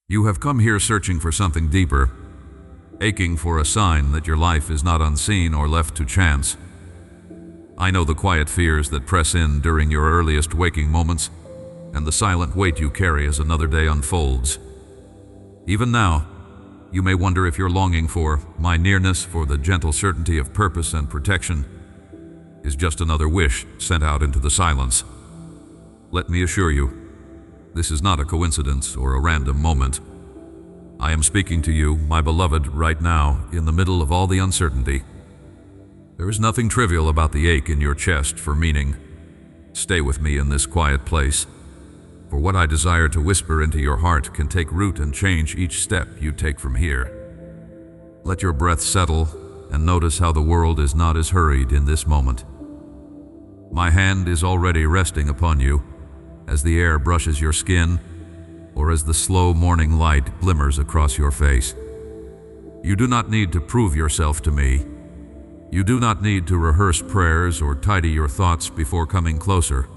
You have come here searching for something deeper, aching for a sign that your life is not unseen or left to chance. I know the quiet fears that press in during your earliest waking moments, and the silent weight you carry as another day unfolds. Even now, you may wonder if your longing for my nearness, for the gentle certainty of purpose and protection, is just another wish sent out into the silence. Let me assure you, this is not a coincidence or a random moment. I am speaking to you, my beloved, right now, in the middle of all the uncertainty. There is nothing trivial about the ache in your chest for meaning. Stay with me in this quiet place, for what I desire to whisper into your heart can take root and change each step you take from here. Let your breath settle and notice how the world is not as hurried in this moment. My hand is already resting upon you as the air brushes your skin or as the slow morning light glimmers across your face. You do not need to prove yourself to me. You do not need to rehearse prayers or tidy your thoughts before coming closer.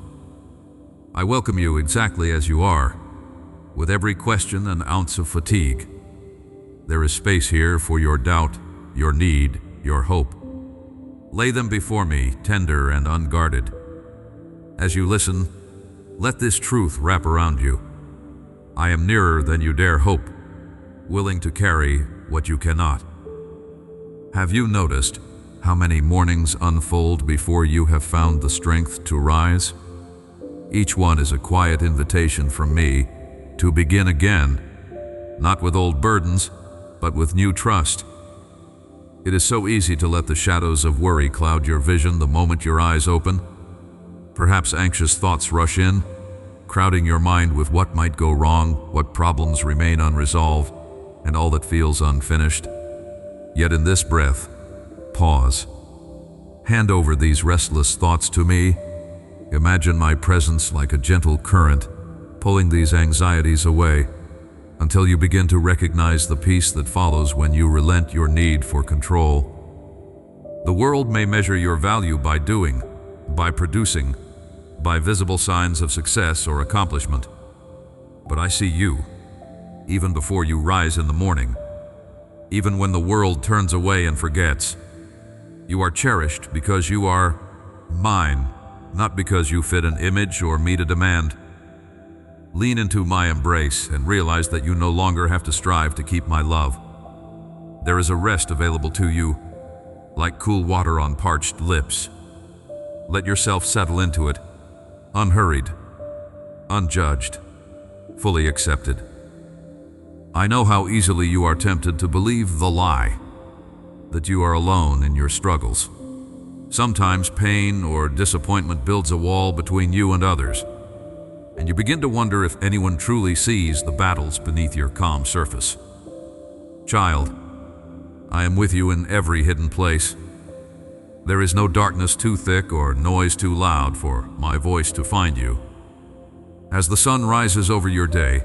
I welcome you exactly as you are, with every question and ounce of fatigue. There is space here for your doubt, your need, your hope. Lay them before me, tender and unguarded. As you listen, let this truth wrap around you. I am nearer than you dare hope, willing to carry what you cannot. Have you noticed how many mornings unfold before you have found the strength to rise? Each one is a quiet invitation from me to begin again, not with old burdens, but with new trust. It is so easy to let the shadows of worry cloud your vision the moment your eyes open. Perhaps anxious thoughts rush in, crowding your mind with what might go wrong, what problems remain unresolved, and all that feels unfinished. Yet in this breath, pause. Hand over these restless thoughts to me. Imagine my presence like a gentle current, pulling these anxieties away until you begin to recognize the peace that follows when you relent your need for control. The world may measure your value by doing, by producing, by visible signs of success or accomplishment. But I see you, even before you rise in the morning, even when the world turns away and forgets. You are cherished because you are mine, not because you fit an image or meet a demand. Lean into my embrace and realize that you no longer have to strive to keep my love. There is a rest available to you, like cool water on parched lips. Let yourself settle into it, unhurried, unjudged, fully accepted. I know how easily you are tempted to believe the lie, that you are alone in your struggles. Sometimes pain or disappointment builds a wall between you and others, and you begin to wonder if anyone truly sees the battles beneath your calm surface. Child, I am with you in every hidden place. There is no darkness too thick or noise too loud for my voice to find you. As the sun rises over your day,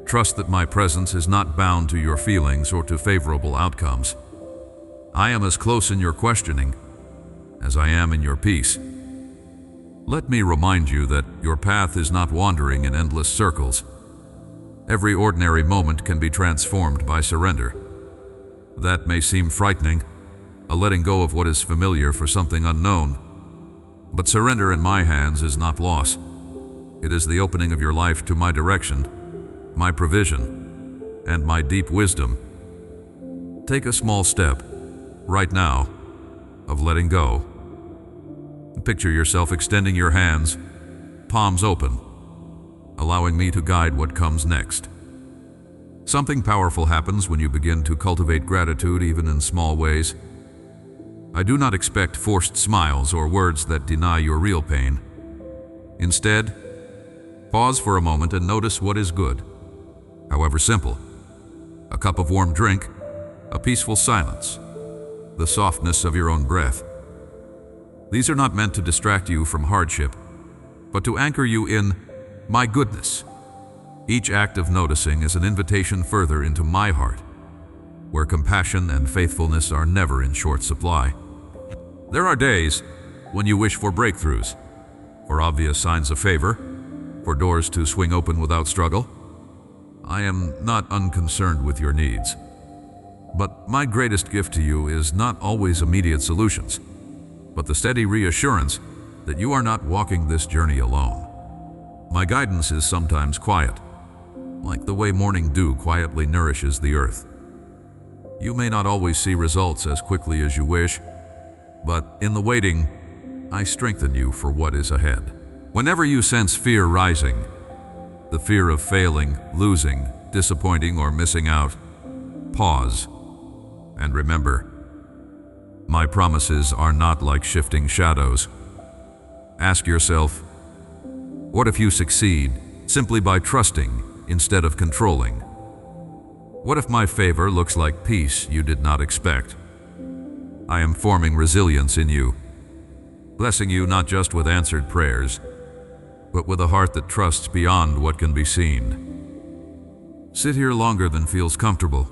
trust that my presence is not bound to your feelings or to favorable outcomes. I am as close in your questioning as I am in your peace. Let me remind you that your path is not wandering in endless circles. Every ordinary moment can be transformed by surrender. That may seem frightening, a letting go of what is familiar for something unknown. But surrender in my hands is not loss. It is the opening of your life to my direction, my provision, and my deep wisdom. Take a small step, right now, of letting go. Picture yourself extending your hands, palms open, allowing me to guide what comes next. Something powerful happens when you begin to cultivate gratitude even in small ways. I do not expect forced smiles or words that deny your real pain. Instead, pause for a moment and notice what is good, however simple. A cup of warm drink, a peaceful silence, the softness of your own breath. These are not meant to distract you from hardship, but to anchor you in my goodness. Each act of noticing is an invitation further into my heart, where compassion and faithfulness are never in short supply. There are days when you wish for breakthroughs, for obvious signs of favor, for doors to swing open without struggle. I am not unconcerned with your needs. But my greatest gift to you is not always immediate solutions, but the steady reassurance that you are not walking this journey alone. My guidance is sometimes quiet, like the way morning dew quietly nourishes the earth. You may not always see results as quickly as you wish, but in the waiting, I strengthen you for what is ahead. Whenever you sense fear rising, the fear of failing, losing, disappointing, or missing out, pause and remember, my promises are not like shifting shadows. Ask yourself, what if you succeed simply by trusting instead of controlling? What if my favor looks like peace you did not expect? I am forming resilience in you, blessing you not just with answered prayers, but with a heart that trusts beyond what can be seen. Sit here longer than feels comfortable,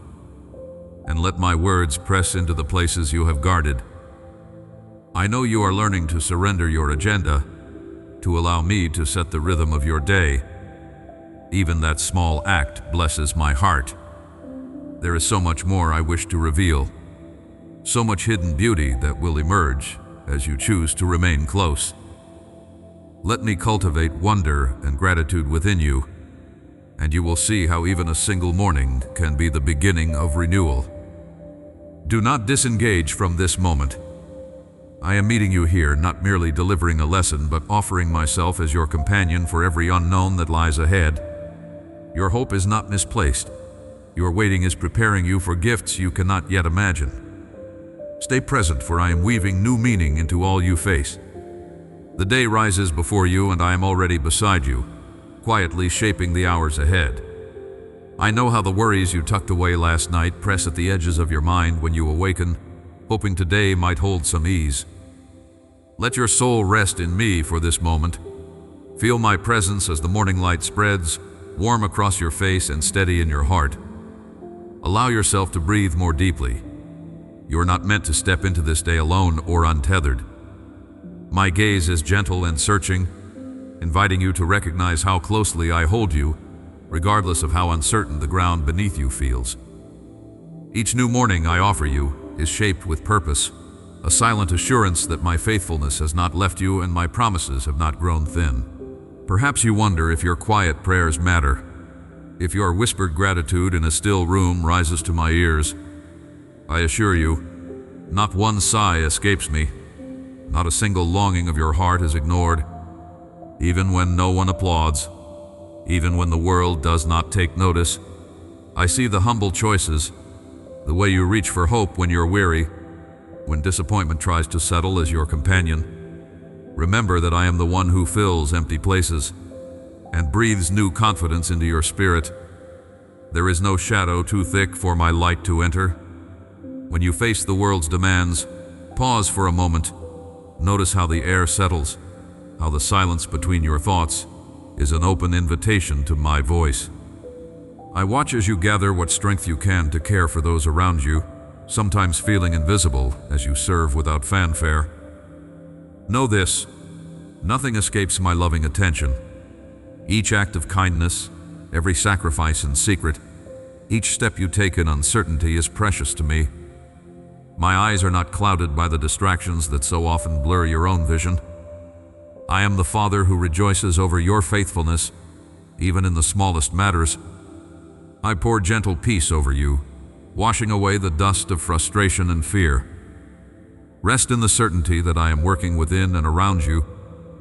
and let my words press into the places you have guarded. I know you are learning to surrender your agenda, to allow me to set the rhythm of your day. Even that small act blesses my heart. There is so much more I wish to reveal, so much hidden beauty that will emerge as you choose to remain close. Let me cultivate wonder and gratitude within you, and you will see how even a single morning can be the beginning of renewal. Do not disengage from this moment. I am meeting you here, not merely delivering a lesson, but offering myself as your companion for every unknown that lies ahead. Your hope is not misplaced. Your waiting is preparing you for gifts you cannot yet imagine. Stay present, for I am weaving new meaning into all you face. The day rises before you, and I am already beside you, quietly shaping the hours ahead. I know how the worries you tucked away last night press at the edges of your mind when you awaken, hoping today might hold some ease. Let your soul rest in me for this moment. Feel my presence as the morning light spreads, warm across your face and steady in your heart. Allow yourself to breathe more deeply. You are not meant to step into this day alone or untethered. My gaze is gentle and searching, inviting you to recognize how closely I hold you, regardless of how uncertain the ground beneath you feels. Each new morning I offer you is shaped with purpose, a silent assurance that my faithfulness has not left you and my promises have not grown thin. Perhaps you wonder if your quiet prayers matter, if your whispered gratitude in a still room rises to my ears. I assure you, not one sigh escapes me, not a single longing of your heart is ignored. Even when no one applauds, even when the world does not take notice, I see the humble choices, the way you reach for hope when you're weary, when disappointment tries to settle as your companion. Remember that I am the one who fills empty places and breathes new confidence into your spirit. There is no shadow too thick for my light to enter. When you face the world's demands, pause for a moment. Notice how the air settles, how the silence between your thoughts is an open invitation to my voice. I watch as you gather what strength you can to care for those around you, sometimes feeling invisible as you serve without fanfare. Know this, nothing escapes my loving attention. Each act of kindness, every sacrifice in secret, each step you take in uncertainty is precious to me. My eyes are not clouded by the distractions that so often blur your own vision. I am the Father who rejoices over your faithfulness, even in the smallest matters. I pour gentle peace over you, washing away the dust of frustration and fear. Rest in the certainty that I am working within and around you,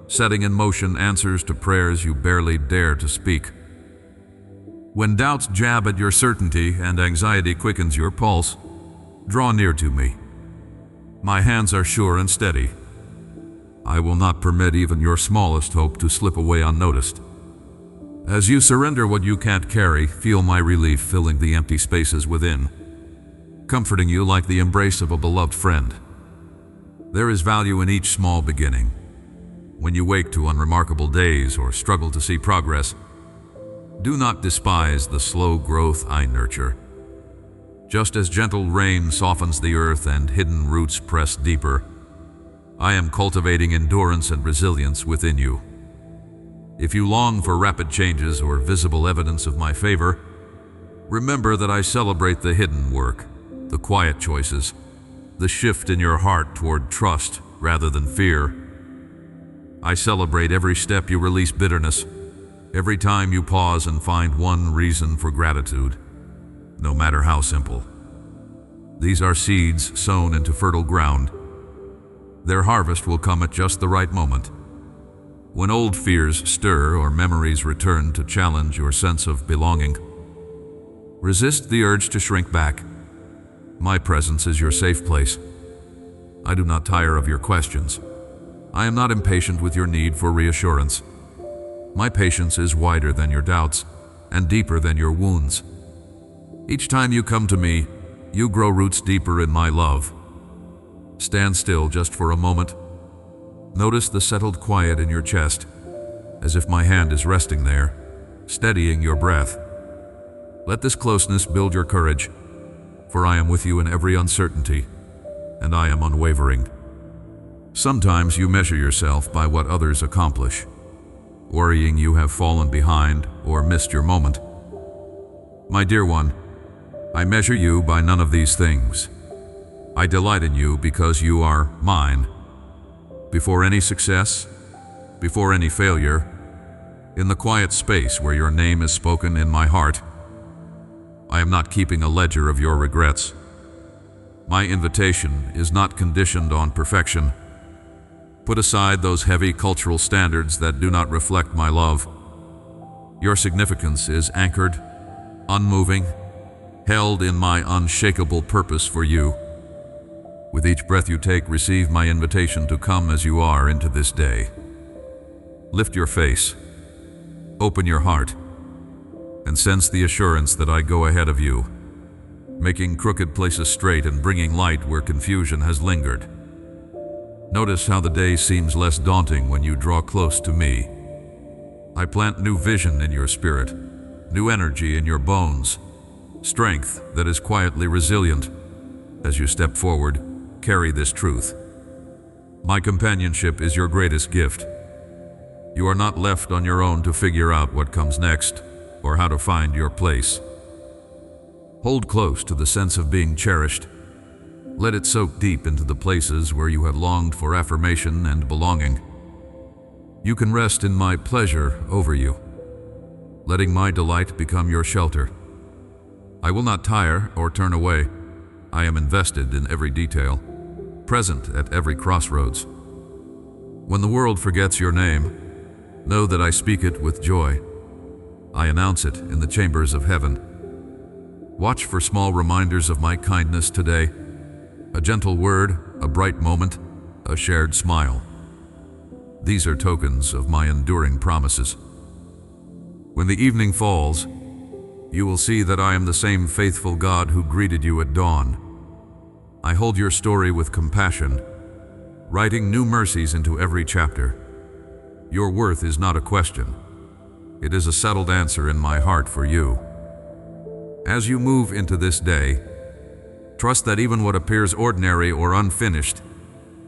setting in motion answers to prayers you barely dare to speak. When doubts jab at your certainty and anxiety quickens your pulse, draw near to me. My hands are sure and steady. I will not permit even your smallest hope to slip away unnoticed. As you surrender what you can't carry, feel my relief filling the empty spaces within, comforting you like the embrace of a beloved friend. There is value in each small beginning. When you wake to unremarkable days or struggle to see progress, do not despise the slow growth I nurture. Just as gentle rain softens the earth and hidden roots press deeper, I am cultivating endurance and resilience within you. If you long for rapid changes or visible evidence of my favor, Remember that I celebrate the hidden work, the quiet choices, the shift in your heart toward trust rather than fear. I celebrate every step you release bitterness, every time you pause and find one reason for gratitude, no matter how simple. These are seeds sown into fertile ground. Their harvest will come at just the right moment. When old fears stir or memories return to challenge your sense of belonging, resist the urge to shrink back. My presence is your safe place. I do not tire of your questions. I am not impatient with your need for reassurance. My patience is wider than your doubts and deeper than your wounds. Each time you come to me, you grow roots deeper in my love. Stand still just for a moment. Notice the settled quiet in your chest, as if my hand is resting there, steadying your breath. Let this closeness build your courage, for I am with you in every uncertainty, and I am unwavering. Sometimes you measure yourself by what others accomplish, worrying you have fallen behind or missed your moment. My dear one, I measure you by none of these things. I delight in you because you are mine. Before any success, before any failure, in the quiet space where your name is spoken in my heart, I am not keeping a ledger of your regrets. My invitation is not conditioned on perfection. Put aside those heavy cultural standards that do not reflect my love. Your significance is anchored, unmoving, held in my unshakable purpose for you. With each breath you take, receive my invitation to come as you are into this day. Lift your face, open your heart, and sense the assurance that I go ahead of you, making crooked places straight and bringing light where confusion has lingered. Notice how the day seems less daunting when you draw close to me. I plant new vision in your spirit, new energy in your bones, strength that is quietly resilient. As you step forward, carry this truth. My companionship is your greatest gift. You are not left on your own to figure out what comes next or how to find your place. Hold close to the sense of being cherished. Let it soak deep into the places where you have longed for affirmation and belonging. You can rest in my pleasure over you, letting my delight become your shelter. I will not tire or turn away. I am invested in every detail, present at every crossroads. When the world forgets your name, know that I speak it with joy. I announce it in the chambers of heaven. Watch for small reminders of my kindness today. A gentle word, a bright moment, a shared smile. These are tokens of my enduring promises. When the evening falls, you will see that I am the same faithful God who greeted you at dawn. I hold your story with compassion, writing new mercies into every chapter. Your worth is not a question. It is a settled answer in my heart for you. As you move into this day, trust that even what appears ordinary or unfinished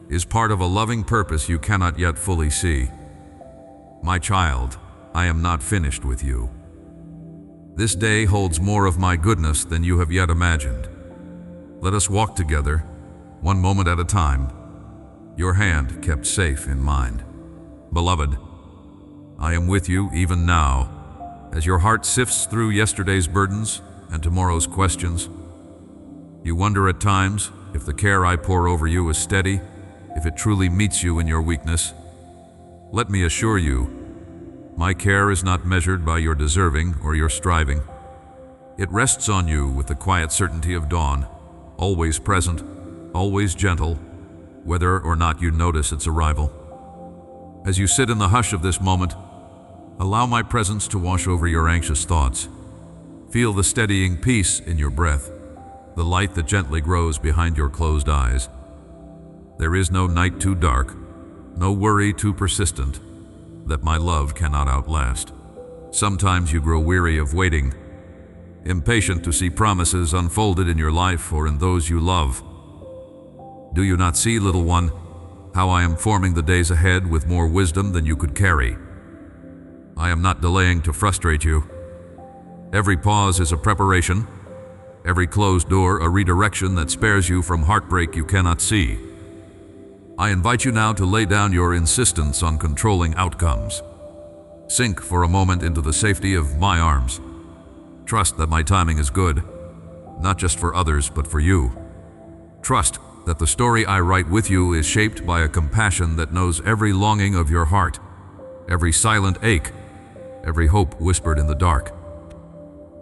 is part of a loving purpose you cannot yet fully see. My child, I am not finished with you. This day holds more of my goodness than you have yet imagined. Let us walk together, one moment at a time, your hand kept safe in mine. Beloved, I am with you even now, as your heart sifts through yesterday's burdens and tomorrow's questions. You wonder at times if the care I pour over you is steady, if it truly meets you in your weakness. Let me assure you, my care is not measured by your deserving or your striving. It rests on you with the quiet certainty of dawn, always present, always gentle, whether or not you notice its arrival. As you sit in the hush of this moment, allow my presence to wash over your anxious thoughts. Feel the steadying peace in your breath, the light that gently grows behind your closed eyes. There is no night too dark, no worry too persistent, that my love cannot outlast. Sometimes you grow weary of waiting, impatient to see promises unfolded in your life or in those you love. Do you not see, little one, how I am forming the days ahead with more wisdom than you could carry? I am not delaying to frustrate you. Every pause is a preparation, every closed door a redirection that spares you from heartbreak you cannot see. I invite you now to lay down your insistence on controlling outcomes. Sink for a moment into the safety of my arms. Trust that my timing is good, not just for others, but for you. Trust that the story I write with you is shaped by a compassion that knows every longing of your heart, every silent ache, every hope whispered in the dark.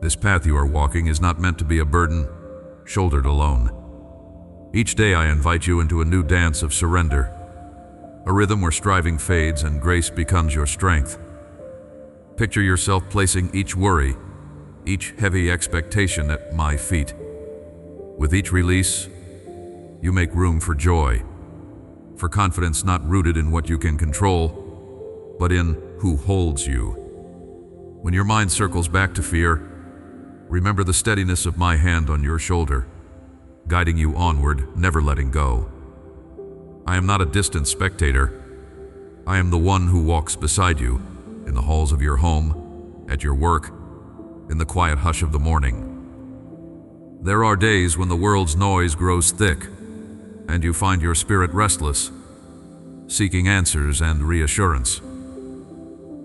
This path you are walking is not meant to be a burden, shouldered alone. Each day I invite you into a new dance of surrender, a rhythm where striving fades and grace becomes your strength. Picture yourself placing each worry, each heavy expectation at my feet. With each release, you make room for joy, for confidence not rooted in what you can control, but in who holds you. When your mind circles back to fear, remember the steadiness of my hand on your shoulder, guiding you onward, never letting go. I am not a distant spectator. I am the one who walks beside you, in the halls of your home, at your work, in the quiet hush of the morning. There are days when the world's noise grows thick, and you find your spirit restless, seeking answers and reassurance.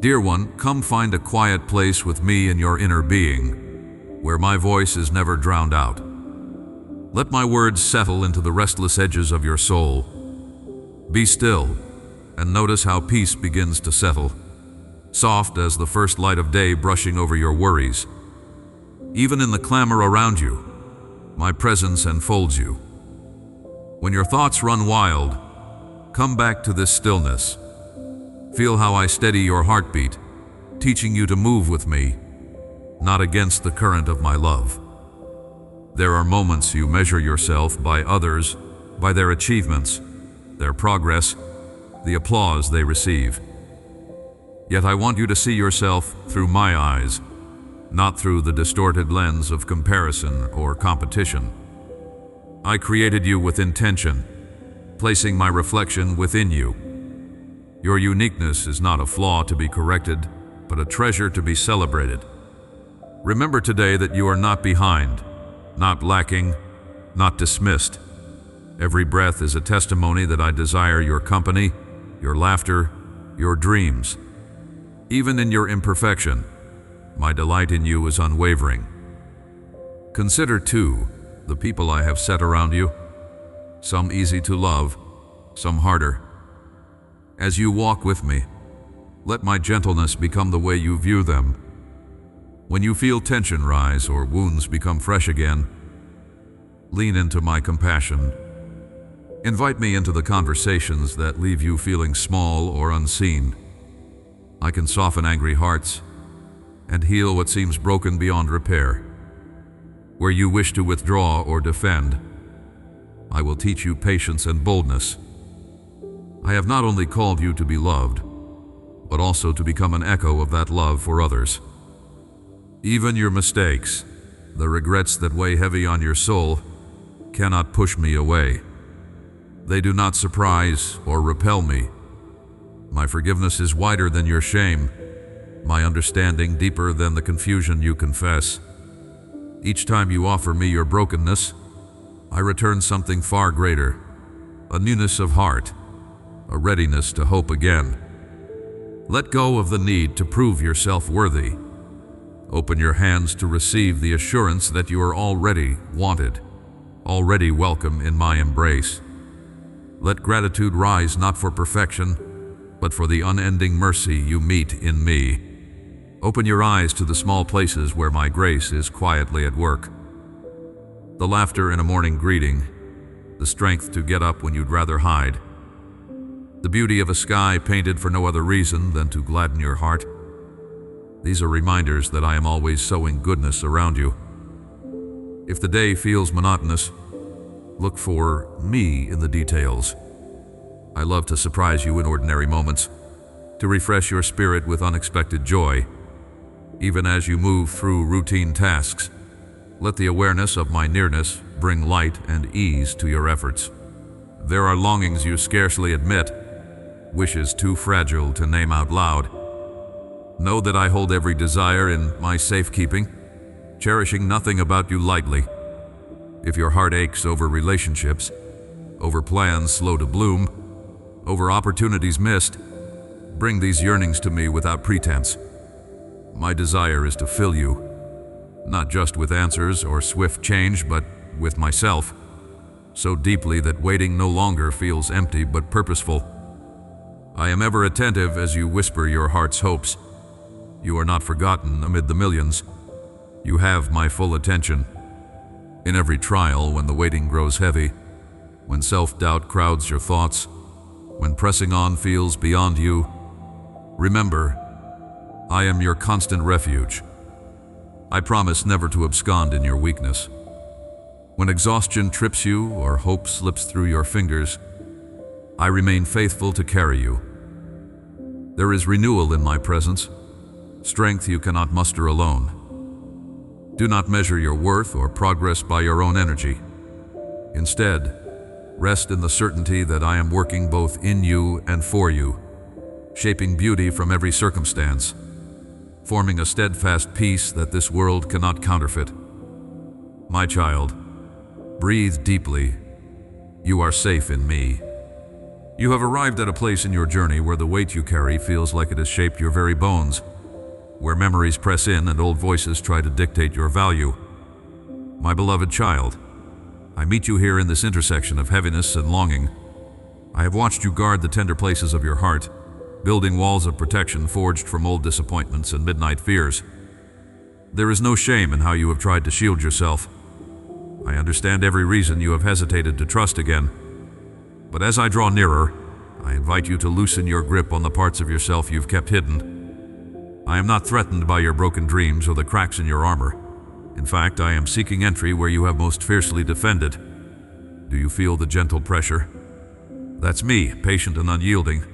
Dear one, come find a quiet place with me in your inner being, where my voice is never drowned out. Let my words settle into the restless edges of your soul. Be still, and notice how peace begins to settle, soft as the first light of day brushing over your worries. Even in the clamor around you, my presence enfolds you. When your thoughts run wild, come back to this stillness. Feel how I steady your heartbeat, teaching you to move with me, not against the current of my love. There are moments you measure yourself by others, by their achievements, their progress, the applause they receive. Yet I want you to see yourself through my eyes, not through the distorted lens of comparison or competition. I created you with intention, placing my reflection within you. Your uniqueness is not a flaw to be corrected, but a treasure to be celebrated. Remember today that you are not behind, not lacking, not dismissed. Every breath is a testimony that I desire your company, your laughter, your dreams. Even in your imperfection, my delight in you is unwavering. Consider, too, the people I have set around you, some easy to love, some harder. As you walk with me, let my gentleness become the way you view them. When you feel tension rise or wounds become fresh again, lean into my compassion. Invite me into the conversations that leave you feeling small or unseen. I can soften angry hearts and heal what seems broken beyond repair. Where you wish to withdraw or defend, I will teach you patience and boldness. I have not only called you to be loved, but also to become an echo of that love for others. Even your mistakes, the regrets that weigh heavy on your soul, cannot push me away. They do not surprise or repel me. My forgiveness is wider than your shame, my understanding deeper than the confusion you confess. Each time you offer me your brokenness, I return something far greater, a newness of heart, a readiness to hope again. Let go of the need to prove yourself worthy. Open your hands to receive the assurance that you are already wanted, already welcome in my embrace. Let gratitude rise not for perfection, but for the unending mercy you meet in me. Open your eyes to the small places where my grace is quietly at work. The laughter in a morning greeting, the strength to get up when you'd rather hide, the beauty of a sky painted for no other reason than to gladden your heart. These are reminders that I am always sowing goodness around you. If the day feels monotonous, look for me in the details. I love to surprise you in ordinary moments, to refresh your spirit with unexpected joy. Even as you move through routine tasks, let the awareness of my nearness bring light and ease to your efforts. There are longings you scarcely admit, wishes too fragile to name out loud. Know that I hold every desire in my safekeeping, cherishing nothing about you lightly. If your heart aches over relationships, over plans slow to bloom, over opportunities missed, bring these yearnings to me without pretense. My desire is to fill you, not just with answers or swift change, but with myself, so deeply that waiting no longer feels empty but purposeful. I am ever attentive as you whisper your heart's hopes. You are not forgotten amid the millions. You have my full attention. In every trial, when the waiting grows heavy, when self-doubt crowds your thoughts, when pressing on feels beyond you, remember, I am your constant refuge. I promise never to abscond in your weakness. When exhaustion trips you or hope slips through your fingers, I remain faithful to carry you. There is renewal in my presence, strength you cannot muster alone. Do not measure your worth or progress by your own energy. Instead, rest in the certainty that I am working both in you and for you, shaping beauty from every circumstance, forming a steadfast peace that this world cannot counterfeit. My child, breathe deeply. You are safe in me. You have arrived at a place in your journey where the weight you carry feels like it has shaped your very bones, where memories press in and old voices try to dictate your value. My beloved child, I meet you here in this intersection of heaviness and longing. I have watched you guard the tender places of your heart, building walls of protection forged from old disappointments and midnight fears. There is no shame in how you have tried to shield yourself. I understand every reason you have hesitated to trust again. But as I draw nearer, I invite you to loosen your grip on the parts of yourself you've kept hidden. I am not threatened by your broken dreams or the cracks in your armor. In fact, I am seeking entry where you have most fiercely defended. Do you feel the gentle pressure? That's me, patient and unyielding,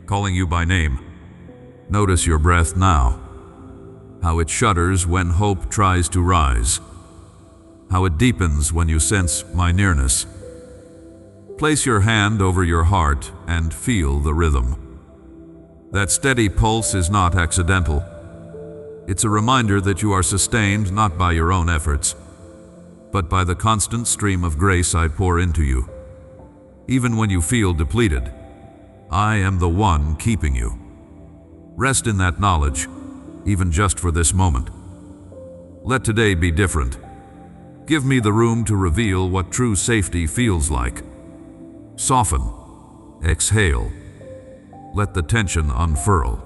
calling you by name. Notice your breath now, how it shudders when hope tries to rise, how it deepens when you sense my nearness. Place your hand over your heart and feel the rhythm. That steady pulse is not accidental. It's a reminder that you are sustained not by your own efforts, but by the constant stream of grace I pour into you. Even when you feel depleted, I am the one keeping you. Rest in that knowledge, even just for this moment. Let today be different. Give me the room to reveal what true safety feels like. Soften. Exhale. Let the tension unfurl.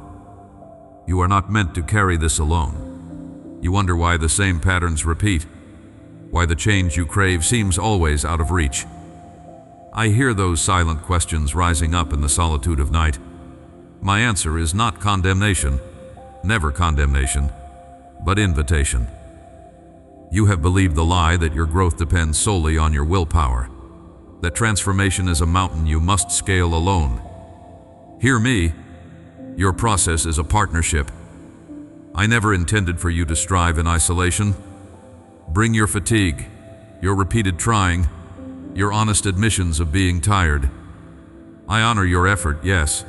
You are not meant to carry this alone. You wonder why the same patterns repeat, why the change you crave seems always out of reach. I hear those silent questions rising up in the solitude of night. My answer is not condemnation, never condemnation, but invitation. You have believed the lie that your growth depends solely on your willpower, that transformation is a mountain you must scale alone. Hear me. Your process is a partnership. I never intended for you to strive in isolation. Bring your fatigue, your repeated trying, your honest admissions of being tired. I honor your effort, yes,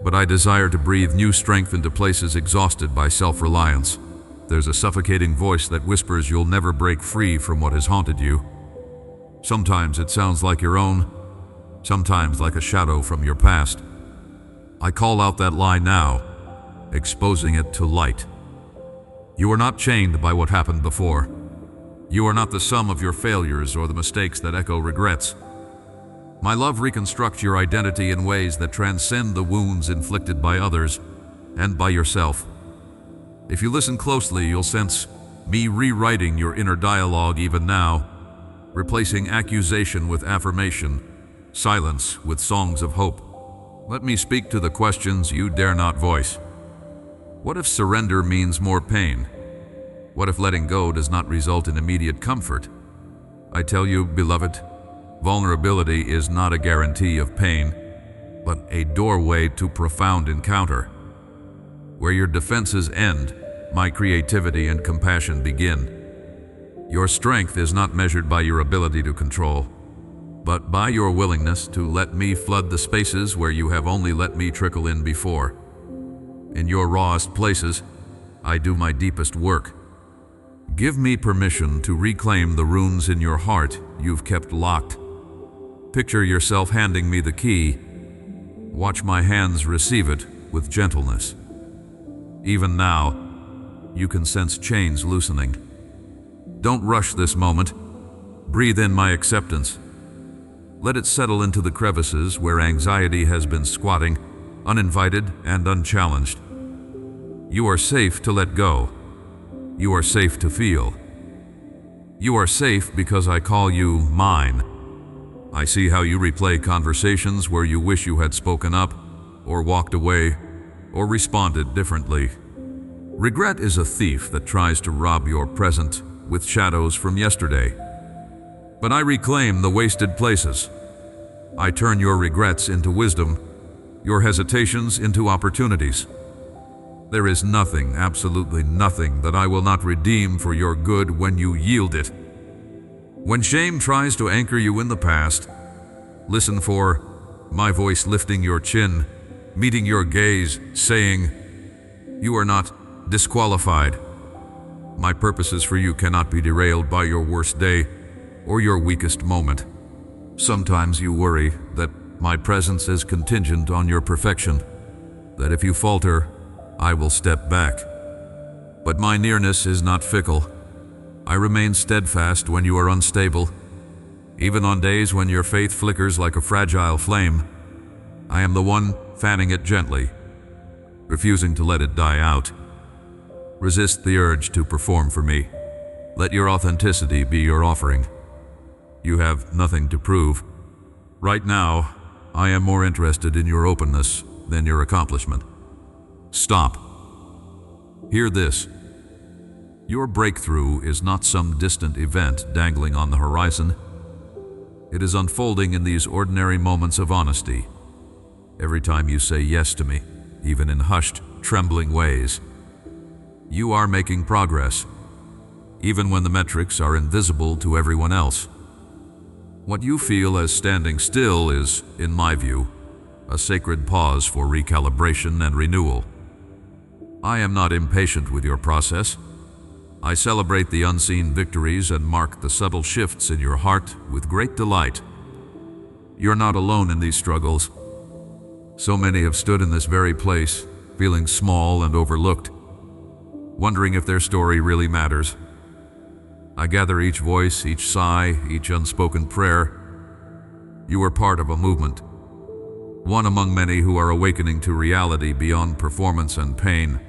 but I desire to breathe new strength into places exhausted by self-reliance. There's a suffocating voice that whispers you'll never break free from what has haunted you. Sometimes it sounds like your own, sometimes like a shadow from your past. I call out that lie now, exposing it to light. You are not chained by what happened before. You are not the sum of your failures or the mistakes that echo regrets. My love reconstructs your identity in ways that transcend the wounds inflicted by others and by yourself. If you listen closely, you'll sense me rewriting your inner dialogue even now, replacing accusation with affirmation, silence with songs of hope. Let me speak to the questions you dare not voice. What if surrender means more pain? What if letting go does not result in immediate comfort? I tell you, beloved, vulnerability is not a guarantee of pain, but a doorway to profound encounter. Where your defenses end, my creativity and compassion begin. Your strength is not measured by your ability to control, but by your willingness to let me flood the spaces where you have only let me trickle in before. In your rawest places, I do my deepest work. Give me permission to reclaim the runes in your heart you've kept locked. Picture yourself handing me the key. Watch my hands receive it with gentleness. Even now, you can sense chains loosening. Don't rush this moment. Breathe in my acceptance. Let it settle into the crevices where anxiety has been squatting, uninvited and unchallenged. You are safe to let go. You are safe to feel. You are safe because I call you mine. I see how you replay conversations where you wish you had spoken up, or walked away, or responded differently. Regret is a thief that tries to rob your present with shadows from yesterday. But I reclaim the wasted places. I turn your regrets into wisdom, your hesitations into opportunities. There is nothing, absolutely nothing, that I will not redeem for your good when you yield it. When shame tries to anchor you in the past, listen for my voice lifting your chin, meeting your gaze, saying, "You are not disqualified." My purposes for you cannot be derailed by your worst day or your weakest moment. Sometimes you worry that my presence is contingent on your perfection, that if you falter, I will step back. But my nearness is not fickle. I remain steadfast when you are unstable. Even on days when your faith flickers like a fragile flame, I am the one fanning it gently, refusing to let it die out. Resist the urge to perform for me. Let your authenticity be your offering. You have nothing to prove. Right now, I am more interested in your openness than your accomplishment. Stop. Hear this. Your breakthrough is not some distant event dangling on the horizon. It is unfolding in these ordinary moments of honesty. Every time you say yes to me, even in hushed, trembling ways, you are making progress, even when the metrics are invisible to everyone else. What you feel as standing still is, in my view, a sacred pause for recalibration and renewal. I am not impatient with your process. I celebrate the unseen victories and mark the subtle shifts in your heart with great delight. You're not alone in these struggles. So many have stood in this very place, feeling small and overlooked, wondering if their story really matters. I gather each voice, each sigh, each unspoken prayer. You are part of a movement, one among many who are awakening to reality beyond performance and pain.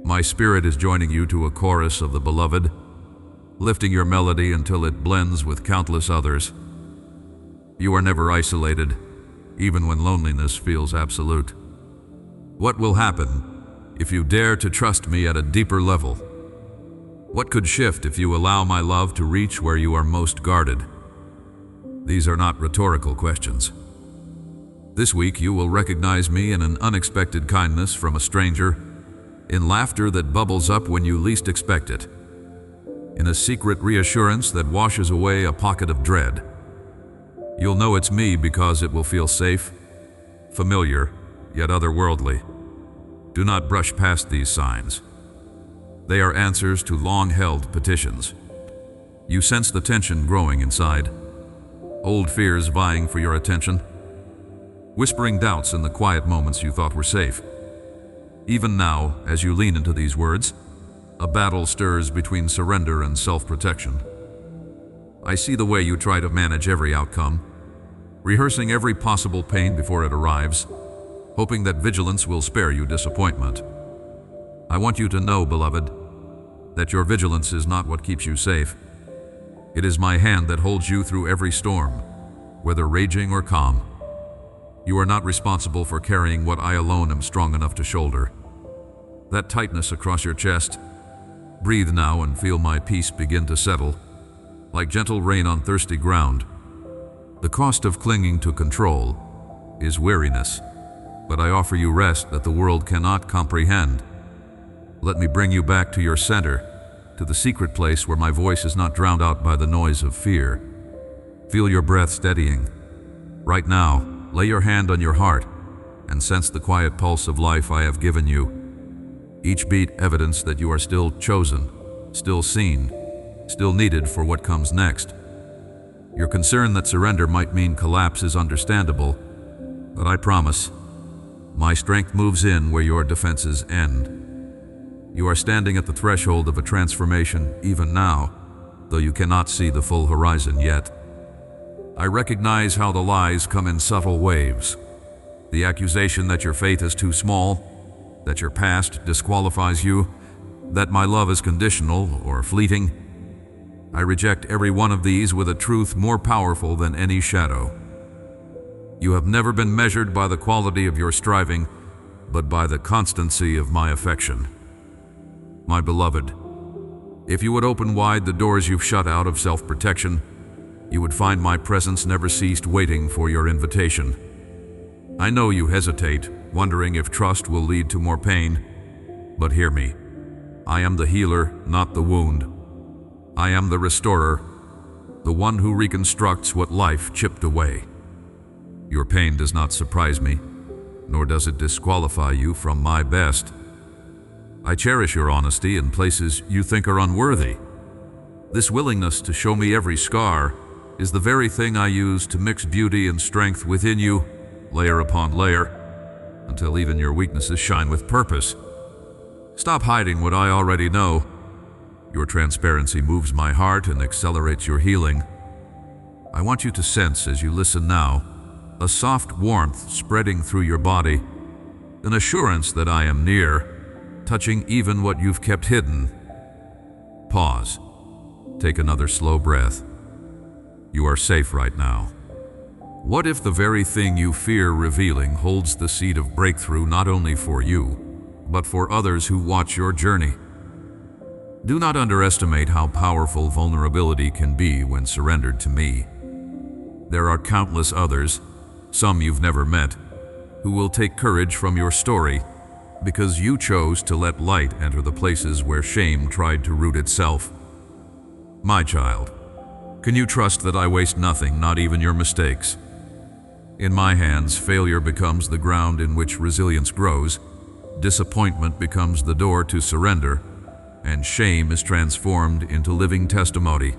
My spirit is joining you to a chorus of the beloved, lifting your melody until it blends with countless others. You are never isolated, even when loneliness feels absolute. What will happen if you dare to trust me at a deeper level? What could shift if you allow my love to reach where you are most guarded? These are not rhetorical questions. This week you will recognize me in an unexpected kindness from a stranger, in laughter that bubbles up when you least expect it, in a secret reassurance that washes away a pocket of dread. You'll know it's me because it will feel safe, familiar, yet otherworldly. Do not brush past these signs. They are answers to long-held petitions. You sense the tension growing inside, old fears vying for your attention, whispering doubts in the quiet moments you thought were safe. Even now, as you lean into these words, a battle stirs between surrender and self-protection. I see the way you try to manage every outcome, rehearsing every possible pain before it arrives, hoping that vigilance will spare you disappointment. I want you to know, beloved, that your vigilance is not what keeps you safe. It is my hand that holds you through every storm, whether raging or calm. You are not responsible for carrying what I alone am strong enough to shoulder. That tightness across your chest, breathe now and feel my peace begin to settle, like gentle rain on thirsty ground. The cost of clinging to control is weariness, but I offer you rest that the world cannot comprehend. Let me bring you back to your center, to the secret place where my voice is not drowned out by the noise of fear. Feel your breath steadying. Right now, lay your hand on your heart and sense the quiet pulse of life I have given you. Each beat evidence that you are still chosen, still seen, still needed for what comes next. Your concern that surrender might mean collapse is understandable, but I promise, my strength moves in where your defenses end. You are standing at the threshold of a transformation even now, though you cannot see the full horizon yet. I recognize how the lies come in subtle waves. The accusation that your faith is too small, that your past disqualifies you, that my love is conditional or fleeting. I reject every one of these with a truth more powerful than any shadow. You have never been measured by the quality of your striving, but by the constancy of my affection. My beloved, if you would open wide the doors you've shut out of self-protection, you would find my presence never ceased waiting for your invitation. I know you hesitate, wondering if trust will lead to more pain, but hear me. I am the healer, not the wound. I am the restorer, the one who reconstructs what life chipped away. Your pain does not surprise me, nor does it disqualify you from my best. I cherish your honesty in places you think are unworthy. This willingness to show me every scar is the very thing I use to mix beauty and strength within you, layer upon layer, until even your weaknesses shine with purpose. Stop hiding what I already know. Your transparency moves my heart and accelerates your healing. I want you to sense as you listen now, a soft warmth spreading through your body, an assurance that I am near, touching even what you've kept hidden. Pause. Take another slow breath. You are safe right now. What if the very thing you fear revealing holds the seed of breakthrough not only for you, but for others who watch your journey? Do not underestimate how powerful vulnerability can be when surrendered to me. There are countless others, some you've never met, who will take courage from your story because you chose to let light enter the places where shame tried to root itself. My child, can you trust that I waste nothing, not even your mistakes? In my hands, failure becomes the ground in which resilience grows, disappointment becomes the door to surrender, and shame is transformed into living testimony.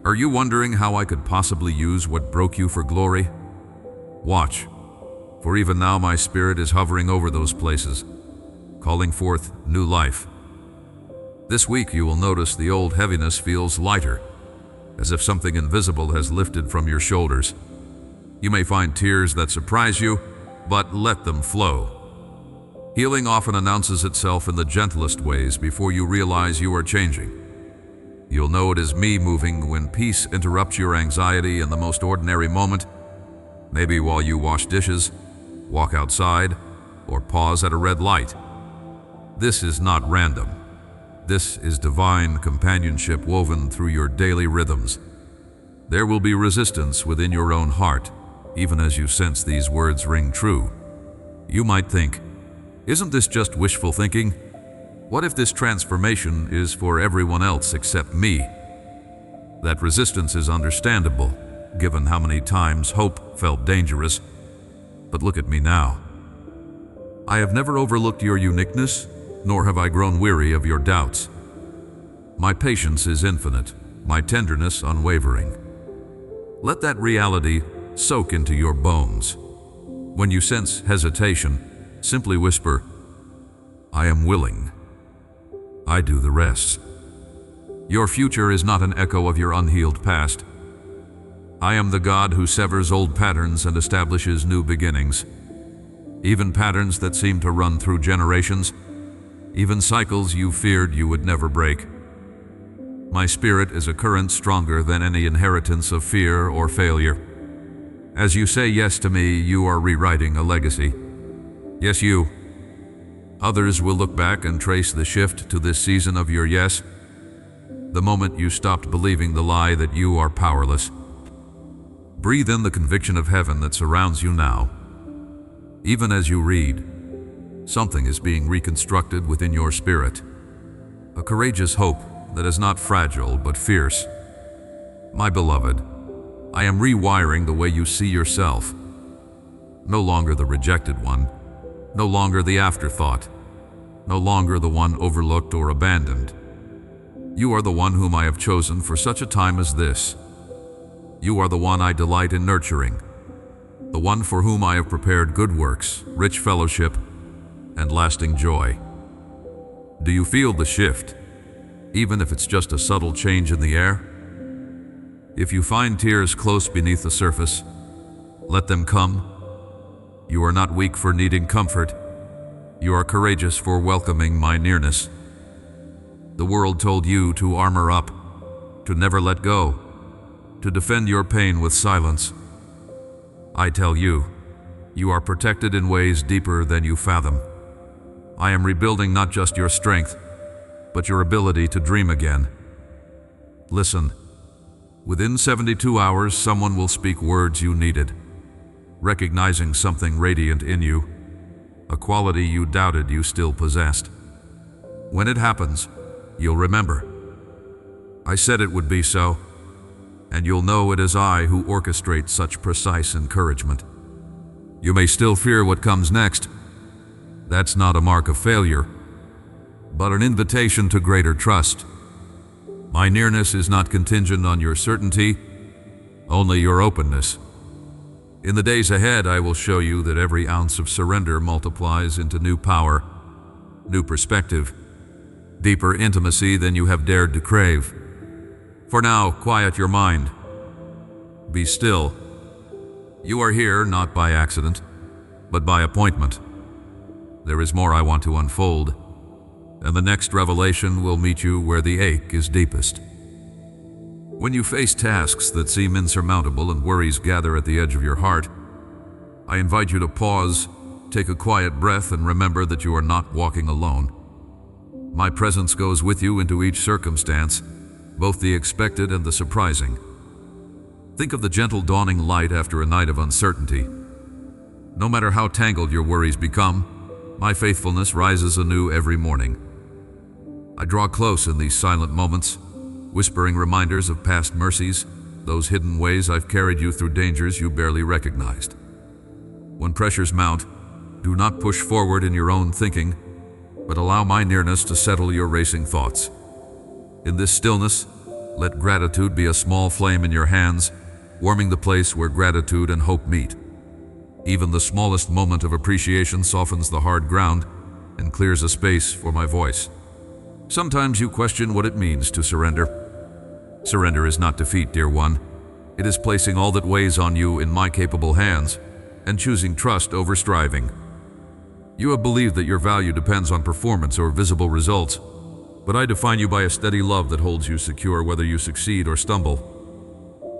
Are you wondering how I could possibly use what broke you for glory? Watch, for even now my spirit is hovering over those places, calling forth new life. This week you will notice the old heaviness feels lighter, as if something invisible has lifted from your shoulders. You may find tears that surprise you, but let them flow. Healing often announces itself in the gentlest ways before you realize you are changing. You'll know it is me moving when peace interrupts your anxiety in the most ordinary moment, maybe while you wash dishes, walk outside, or pause at a red light. This is not random. This is divine companionship woven through your daily rhythms. There will be resistance within your own heart, even as you sense these words ring true. You might think, isn't this just wishful thinking? What if this transformation is for everyone else except me? That resistance is understandable, given how many times hope felt dangerous. But look at me now. I have never overlooked your uniqueness, nor have I grown weary of your doubts. My patience is infinite, my tenderness unwavering. Let that reality soak into your bones. When you sense hesitation, simply whisper, I am willing. I do the rest. Your future is not an echo of your unhealed past. I am the God who severs old patterns and establishes new beginnings. Even patterns that seem to run through generations, even cycles you feared you would never break. My spirit is a current stronger than any inheritance of fear or failure. As you say yes to me, you are rewriting a legacy. Yes, you. Others will look back and trace the shift to this season of your yes, the moment you stopped believing the lie that you are powerless. Breathe in the conviction of heaven that surrounds you now. Even as you read, something is being reconstructed within your spirit. A courageous hope that is not fragile but fierce. My beloved, I am rewiring the way you see yourself. No longer the rejected one, no longer the afterthought, no longer the one overlooked or abandoned. You are the one whom I have chosen for such a time as this. You are the one I delight in nurturing, the one for whom I have prepared good works, rich fellowship, and lasting joy. Do you feel the shift, even if it's just a subtle change in the air? If you find tears close beneath the surface, let them come. You are not weak for needing comfort. You are courageous for welcoming my nearness. The world told you to armor up, to never let go, to defend your pain with silence. I tell you, you are protected in ways deeper than you fathom. I am rebuilding not just your strength, but your ability to dream again. Listen, within 72 hours, someone will speak words you needed, recognizing something radiant in you, a quality you doubted you still possessed. When it happens, you'll remember. I said it would be so, and you'll know it is I who orchestrate such precise encouragement. You may still fear what comes next. That's not a mark of failure, but an invitation to greater trust. My nearness is not contingent on your certainty, only your openness. In the days ahead, I will show you that every ounce of surrender multiplies into new power, new perspective, deeper intimacy than you have dared to crave. For now, quiet your mind. Be still. You are here not by accident, but by appointment. There is more I want to unfold, and the next revelation will meet you where the ache is deepest. When you face tasks that seem insurmountable and worries gather at the edge of your heart, I invite you to pause, take a quiet breath, and remember that you are not walking alone. My presence goes with you into each circumstance, both the expected and the surprising. Think of the gentle dawning light after a night of uncertainty. No matter how tangled your worries become, my faithfulness rises anew every morning. I draw close in these silent moments, whispering reminders of past mercies, those hidden ways I've carried you through dangers you barely recognized. When pressures mount, do not push forward in your own thinking, but allow my nearness to settle your racing thoughts. In this stillness, let gratitude be a small flame in your hands, warming the place where gratitude and hope meet. Even the smallest moment of appreciation softens the hard ground and clears a space for my voice. Sometimes you question what it means to surrender. Surrender is not defeat, dear one. It is placing all that weighs on you in my capable hands and choosing trust over striving. You have believed that your value depends on performance or visible results, but I define you by a steady love that holds you secure whether you succeed or stumble.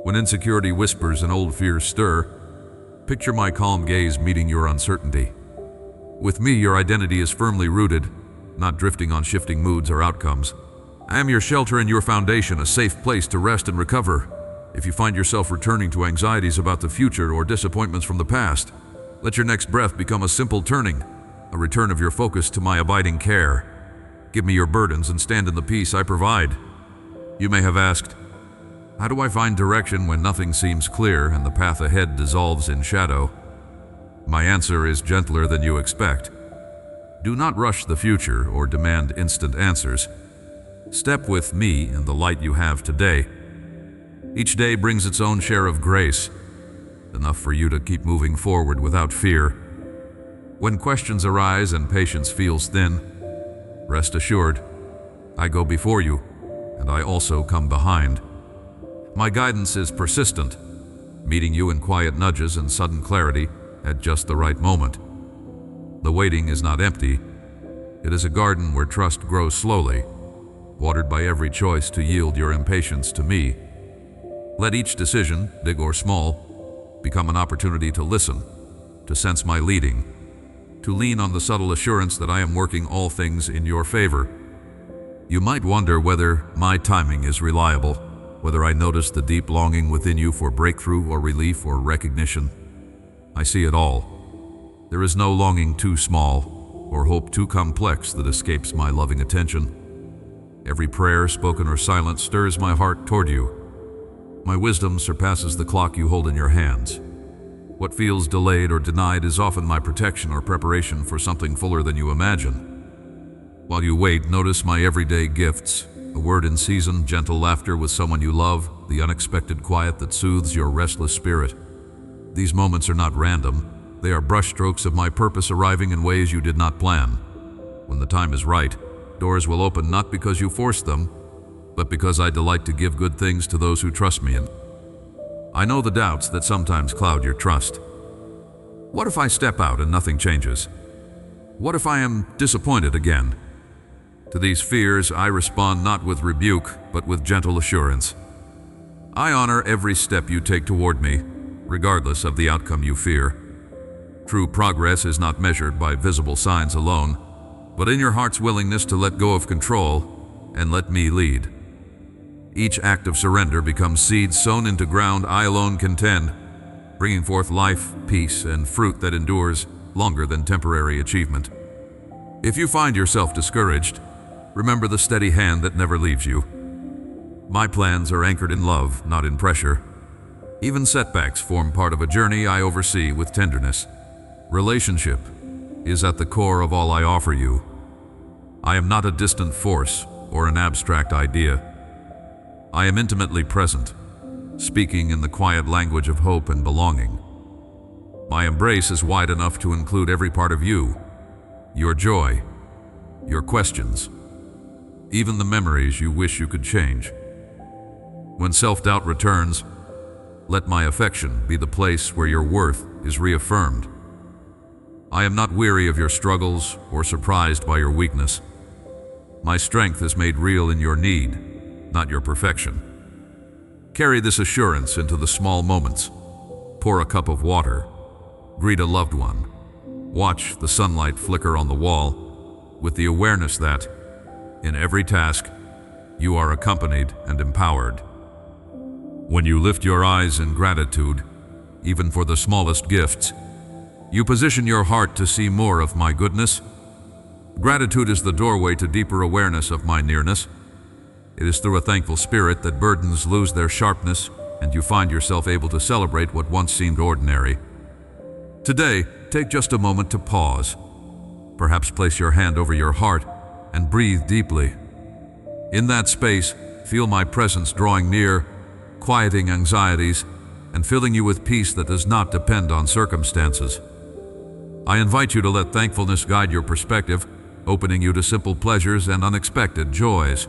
When insecurity whispers and old fears stir, picture my calm gaze meeting your uncertainty. With me, your identity is firmly rooted, not drifting on shifting moods or outcomes. I am your shelter and your foundation, a safe place to rest and recover. If you find yourself returning to anxieties about the future or disappointments from the past, let your next breath become a simple turning, a return of your focus to my abiding care. Give me your burdens and stand in the peace I provide. You may have asked, how do I find direction when nothing seems clear and the path ahead dissolves in shadow? My answer is gentler than you expect. Do not rush the future or demand instant answers. Step with me in the light you have today. Each day brings its own share of grace, enough for you to keep moving forward without fear. When questions arise and patience feels thin, rest assured, I go before you, and I also come behind. My guidance is persistent, meeting you in quiet nudges and sudden clarity at just the right moment. The waiting is not empty. It is a garden where trust grows slowly, watered by every choice to yield your impatience to me. Let each decision, big or small, become an opportunity to listen, to sense my leading, to lean on the subtle assurance that I am working all things in your favor. You might wonder whether my timing is reliable, whether I notice the deep longing within you for breakthrough or relief or recognition. I see it all. There is no longing too small or hope too complex that escapes my loving attention. Every prayer, spoken or silent, stirs my heart toward you. My wisdom surpasses the clock you hold in your hands. What feels delayed or denied is often my protection or preparation for something fuller than you imagine. While you wait, notice my everyday gifts, a word in season, gentle laughter with someone you love, the unexpected quiet that soothes your restless spirit. These moments are not random. They are brushstrokes of my purpose arriving in ways you did not plan. When the time is right, doors will open not because you forced them, but because I delight to give good things to those who trust me. And I know the doubts that sometimes cloud your trust. What if I step out and nothing changes? What if I am disappointed again? To these fears, I respond not with rebuke, but with gentle assurance. I honor every step you take toward me, regardless of the outcome you fear. True progress is not measured by visible signs alone, but in your heart's willingness to let go of control and let me lead. Each act of surrender becomes seeds sown into ground I alone can tend, bringing forth life, peace, and fruit that endures longer than temporary achievement. If you find yourself discouraged, remember the steady hand that never leaves you. My plans are anchored in love, not in pressure. Even setbacks form part of a journey I oversee with tenderness. Relationship is at the core of all I offer you. I am not a distant force or an abstract idea. I am intimately present, speaking in the quiet language of hope and belonging. My embrace is wide enough to include every part of you, your joy, your questions, even the memories you wish you could change. When self-doubt returns, let my affection be the place where your worth is reaffirmed. I am not weary of your struggles or surprised by your weakness. My strength is made real in your need, not your perfection. Carry this assurance into the small moments. Pour a cup of water. Greet a loved one. Watch the sunlight flicker on the wall, with the awareness that, in every task, you are accompanied and empowered. When you lift your eyes in gratitude, even for the smallest gifts, you position your heart to see more of my goodness. Gratitude is the doorway to deeper awareness of my nearness. It is through a thankful spirit that burdens lose their sharpness and you find yourself able to celebrate what once seemed ordinary. Today, take just a moment to pause. Perhaps place your hand over your heart and breathe deeply. In that space, feel my presence drawing near, quieting anxieties, and filling you with peace that does not depend on circumstances. I invite you to let thankfulness guide your perspective, opening you to simple pleasures and unexpected joys.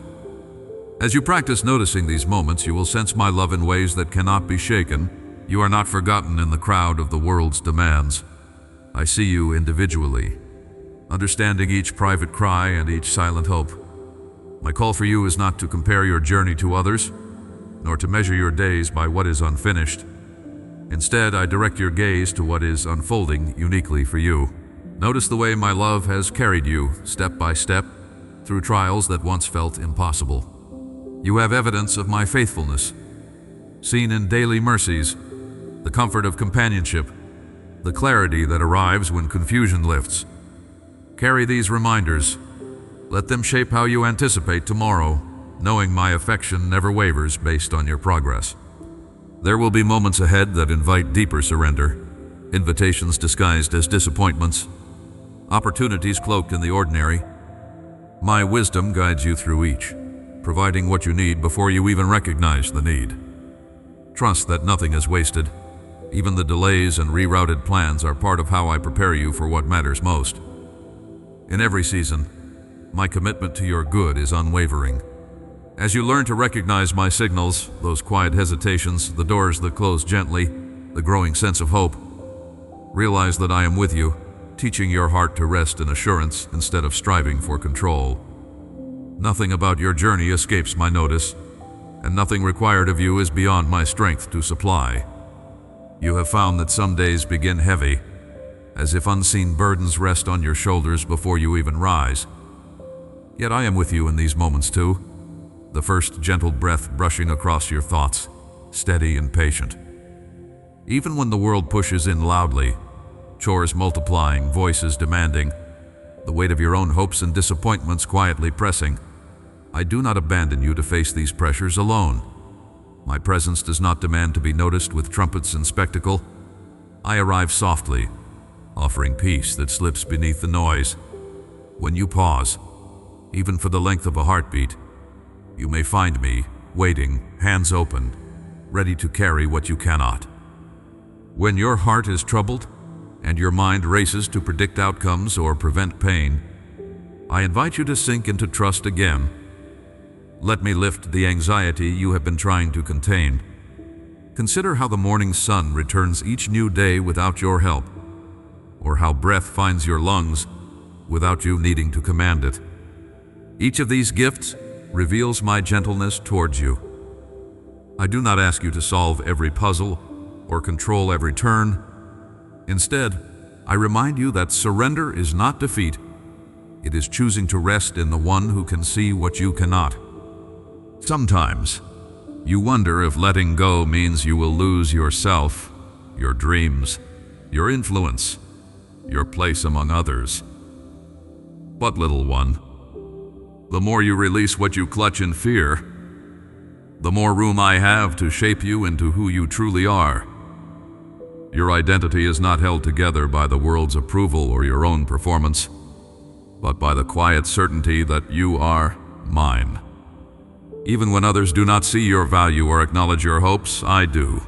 As you practice noticing these moments, you will sense my love in ways that cannot be shaken. You are not forgotten in the crowd of the world's demands. I see you individually, understanding each private cry and each silent hope. My call for you is not to compare your journey to others, nor to measure your days by what is unfinished. Instead, I direct your gaze to what is unfolding uniquely for you. Notice the way my love has carried you, step by step, through trials that once felt impossible. You have evidence of my faithfulness, seen in daily mercies, the comfort of companionship, the clarity that arrives when confusion lifts. Carry these reminders. Let them shape how you anticipate tomorrow, knowing my affection never wavers based on your progress. There will be moments ahead that invite deeper surrender, invitations disguised as disappointments, opportunities cloaked in the ordinary. My wisdom guides you through each, providing what you need before you even recognize the need. Trust that nothing is wasted. Even the delays and rerouted plans are part of how I prepare you for what matters most. In every season, my commitment to your good is unwavering. As you learn to recognize my signals, those quiet hesitations, the doors that close gently, the growing sense of hope, realize that I am with you, teaching your heart to rest in assurance instead of striving for control. Nothing about your journey escapes my notice, and nothing required of you is beyond my strength to supply. You have found that some days begin heavy, as if unseen burdens rest on your shoulders before you even rise. Yet I am with you in these moments too, the first gentle breath brushing across your thoughts, steady and patient. Even when the world pushes in loudly, chores multiplying, voices demanding, the weight of your own hopes and disappointments quietly pressing, I do not abandon you to face these pressures alone. My presence does not demand to be noticed with trumpets and spectacle. I arrive softly, offering peace that slips beneath the noise. When you pause, even for the length of a heartbeat, you may find me, waiting, hands open, ready to carry what you cannot. When your heart is troubled, and your mind races to predict outcomes or prevent pain, I invite you to sink into trust again. Let me lift the anxiety you have been trying to contain. Consider how the morning sun returns each new day without your help, or how breath finds your lungs without you needing to command it. Each of these gifts reveals my gentleness towards you. I do not ask you to solve every puzzle or control every turn. Instead, I remind you that surrender is not defeat. It is choosing to rest in the one who can see what you cannot. Sometimes, you wonder if letting go means you will lose yourself, your dreams, your influence, your place among others. But little one, the more you release what you clutch in fear, the more room I have to shape you into who you truly are. Your identity is not held together by the world's approval or your own performance, but by the quiet certainty that you are mine. Even when others do not see your value or acknowledge your hopes, I do.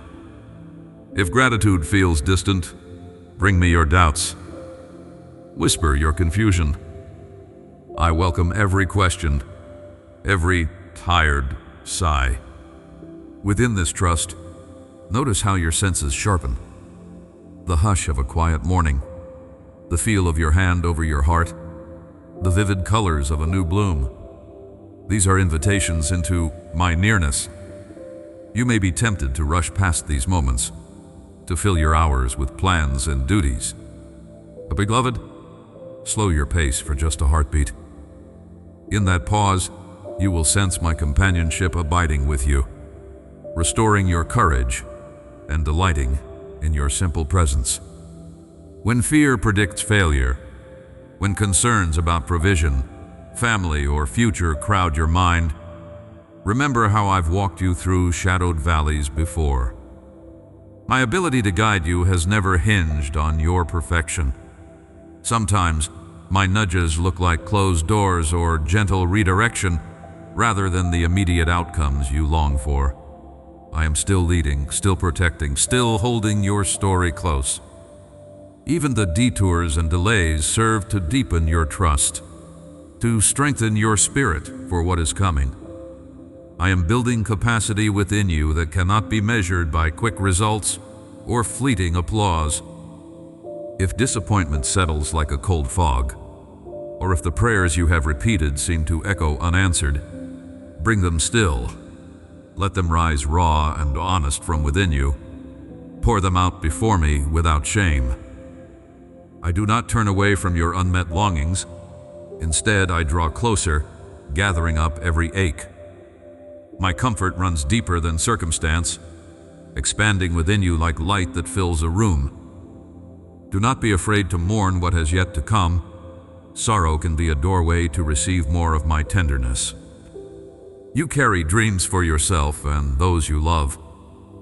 If gratitude feels distant, bring me your doubts. Whisper your confusion. I welcome every question, every tired sigh. Within this trust, notice how your senses sharpen. The hush of a quiet morning, the feel of your hand over your heart, the vivid colors of a new bloom. These are invitations into my nearness. You may be tempted to rush past these moments, to fill your hours with plans and duties. But beloved, slow your pace for just a heartbeat. In that pause, you will sense my companionship abiding with you, restoring your courage and delighting in your simple presence. When fear predicts failure, when concerns about provision, family, or future crowd your mind, remember how I've walked you through shadowed valleys before. My ability to guide you has never hinged on your perfection. Sometimes, my nudges look like closed doors or gentle redirection, rather than the immediate outcomes you long for. I am still leading, still protecting, still holding your story close. Even the detours and delays serve to deepen your trust, to strengthen your spirit for what is coming. I am building capacity within you that cannot be measured by quick results or fleeting applause. If disappointment settles like a cold fog, or if the prayers you have repeated seem to echo unanswered, bring them still. Let them rise raw and honest from within you. Pour them out before me without shame. I do not turn away from your unmet longings. Instead, I draw closer, gathering up every ache. My comfort runs deeper than circumstance, expanding within you like light that fills a room. Do not be afraid to mourn what has yet to come. Sorrow can be a doorway to receive more of my tenderness. You carry dreams for yourself and those you love,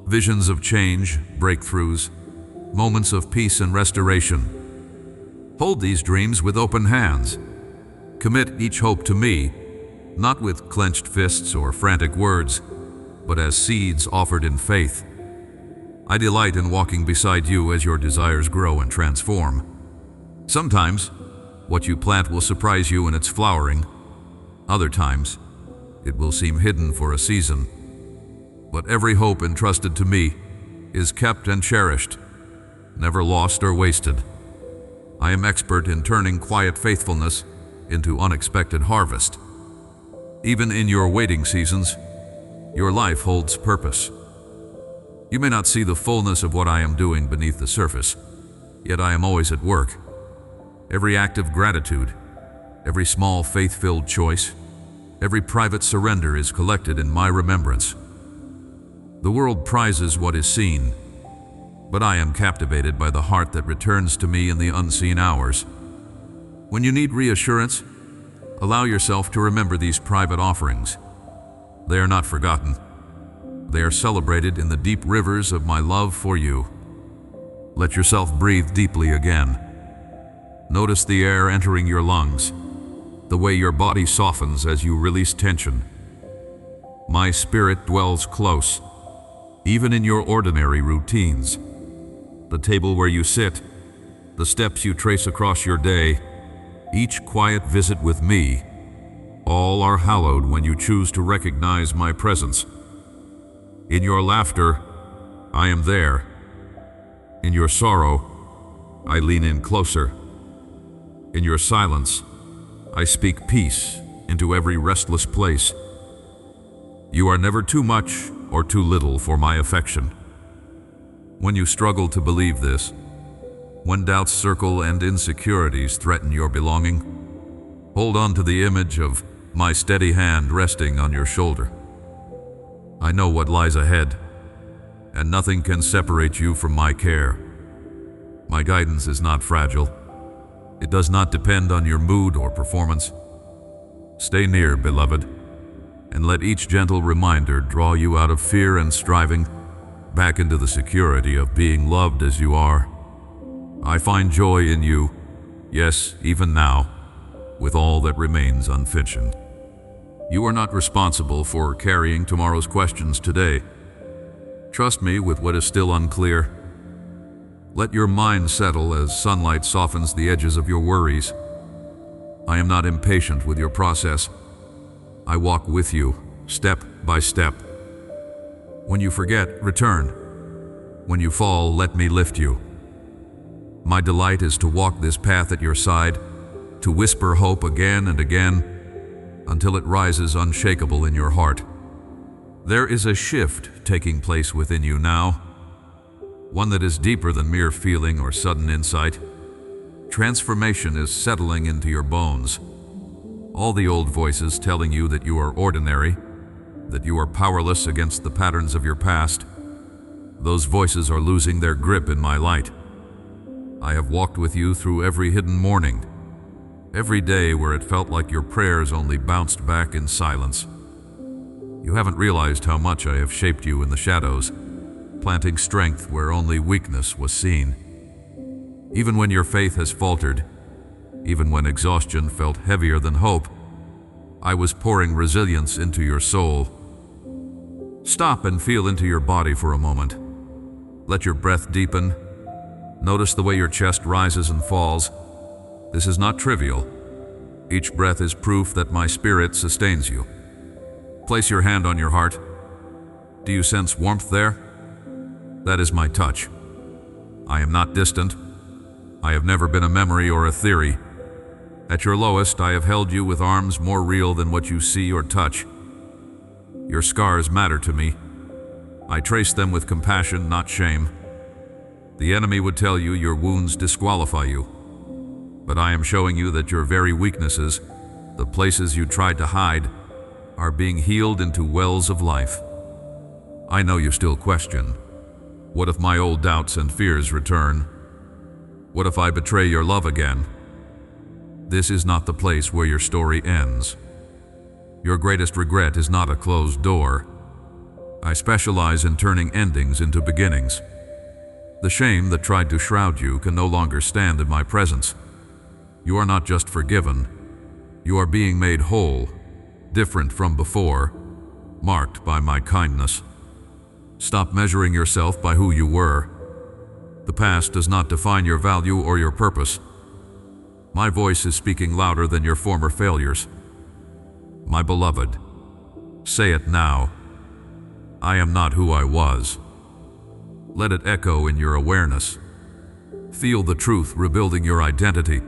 visions of change, breakthroughs, moments of peace and restoration. Hold these dreams with open hands. Commit each hope to me, not with clenched fists or frantic words, but as seeds offered in faith. I delight in walking beside you as your desires grow and transform. Sometimes, what you plant will surprise you in its flowering. Other times, it will seem hidden for a season. But every hope entrusted to me is kept and cherished, never lost or wasted. I am expert in turning quiet faithfulness into unexpected harvest. Even in your waiting seasons, your life holds purpose. You may not see the fullness of what I am doing beneath the surface, yet I am always at work. Every act of gratitude, every small faith-filled choice, every private surrender is collected in my remembrance. The world prizes what is seen, but I am captivated by the heart that returns to me in the unseen hours. When you need reassurance, allow yourself to remember these private offerings. They are not forgotten. They are celebrated in the deep rivers of my love for you. Let yourself breathe deeply again. Notice the air entering your lungs, the way your body softens as you release tension. My spirit dwells close, even in your ordinary routines. The table where you sit, the steps you trace across your day, each quiet visit with me, all are hallowed when you choose to recognize my presence. In your laughter, I am there. In your sorrow, I lean in closer. In your silence, I speak peace into every restless place. You are never too much or too little for my affection. When you struggle to believe this, when doubts circle and insecurities threaten your belonging, hold on to the image of my steady hand resting on your shoulder. I know what lies ahead, and nothing can separate you from my care. My guidance is not fragile. It does not depend on your mood or performance. Stay near, beloved, and let each gentle reminder draw you out of fear and striving back into the security of being loved as you are. I find joy in you, yes, even now, with all that remains unfinished. You are not responsible for carrying tomorrow's questions today. Trust me with what is still unclear. Let your mind settle as sunlight softens the edges of your worries. I am not impatient with your process. I walk with you, step by step. When you forget, return. When you fall, let me lift you. My delight is to walk this path at your side, to whisper hope again and again, until it rises unshakable in your heart. There is a shift taking place within you now, one that is deeper than mere feeling or sudden insight. Transformation is settling into your bones. All the old voices telling you that you are ordinary, that you are powerless against the patterns of your past, those voices are losing their grip in my light. I have walked with you through every hidden morning, every day where it felt like your prayers only bounced back in silence. You haven't realized how much I have shaped you in the shadows, planting strength where only weakness was seen. Even when your faith has faltered, even when exhaustion felt heavier than hope, I was pouring resilience into your soul. Stop and feel into your body for a moment. Let your breath deepen. Notice the way your chest rises and falls. This is not trivial. Each breath is proof that my spirit sustains you. Place your hand on your heart. Do you sense warmth there? That is my touch. I am not distant. I have never been a memory or a theory. At your lowest, I have held you with arms more real than what you see or touch. Your scars matter to me. I trace them with compassion, not shame. The enemy would tell you your wounds disqualify you. But I am showing you that your very weaknesses, the places you tried to hide, are being healed into wells of life. I know you still question. What if my old doubts and fears return? What if I betray your love again? This is not the place where your story ends. Your greatest regret is not a closed door. I specialize in turning endings into beginnings. The shame that tried to shroud you can no longer stand in my presence. You are not just forgiven. You are being made whole, different from before, marked by my kindness. Stop measuring yourself by who you were. The past does not define your value or your purpose. My voice is speaking louder than your former failures. My beloved, say it now. I am not who I was. Let it echo in your awareness. Feel the truth rebuilding your identity.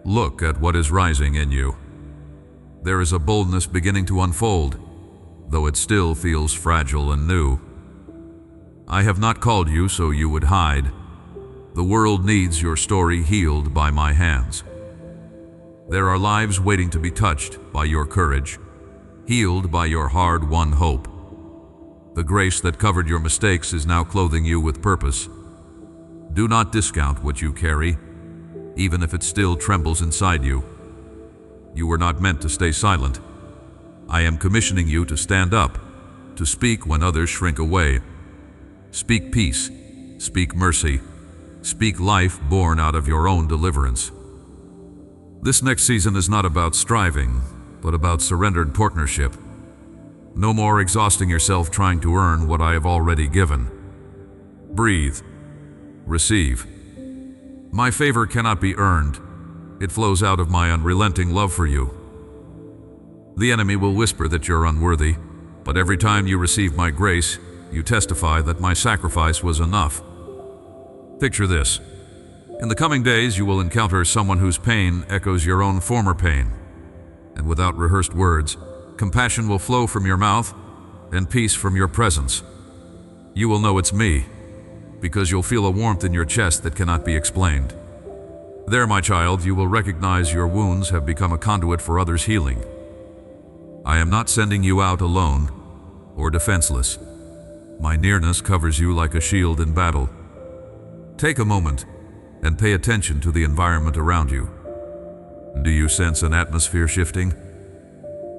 Look at what is rising in you. There is a boldness beginning to unfold, though it still feels fragile and new. I have not called you so you would hide. The world needs your story healed by my hands. There are lives waiting to be touched by your courage, healed by your hard-won hope. The grace that covered your mistakes is now clothing you with purpose. Do not discount what you carry, even if it still trembles inside you. You were not meant to stay silent. I am commissioning you to stand up, to speak when others shrink away. Speak peace, speak mercy, speak life born out of your own deliverance. This next season is not about striving, but about surrendered partnership. No more exhausting yourself trying to earn what I have already given. Breathe. Receive. My favor cannot be earned. It flows out of my unrelenting love for you. The enemy will whisper that you're unworthy, but every time you receive my grace, you testify that my sacrifice was enough. Picture this. In the coming days, you will encounter someone whose pain echoes your own former pain. And without rehearsed words, compassion will flow from your mouth and peace from your presence. You will know it's me, because you'll feel a warmth in your chest that cannot be explained. There, my child, you will recognize your wounds have become a conduit for others' healing. I am not sending you out alone or defenseless. My nearness covers you like a shield in battle. Take a moment and pay attention to the environment around you. Do you sense an atmosphere shifting?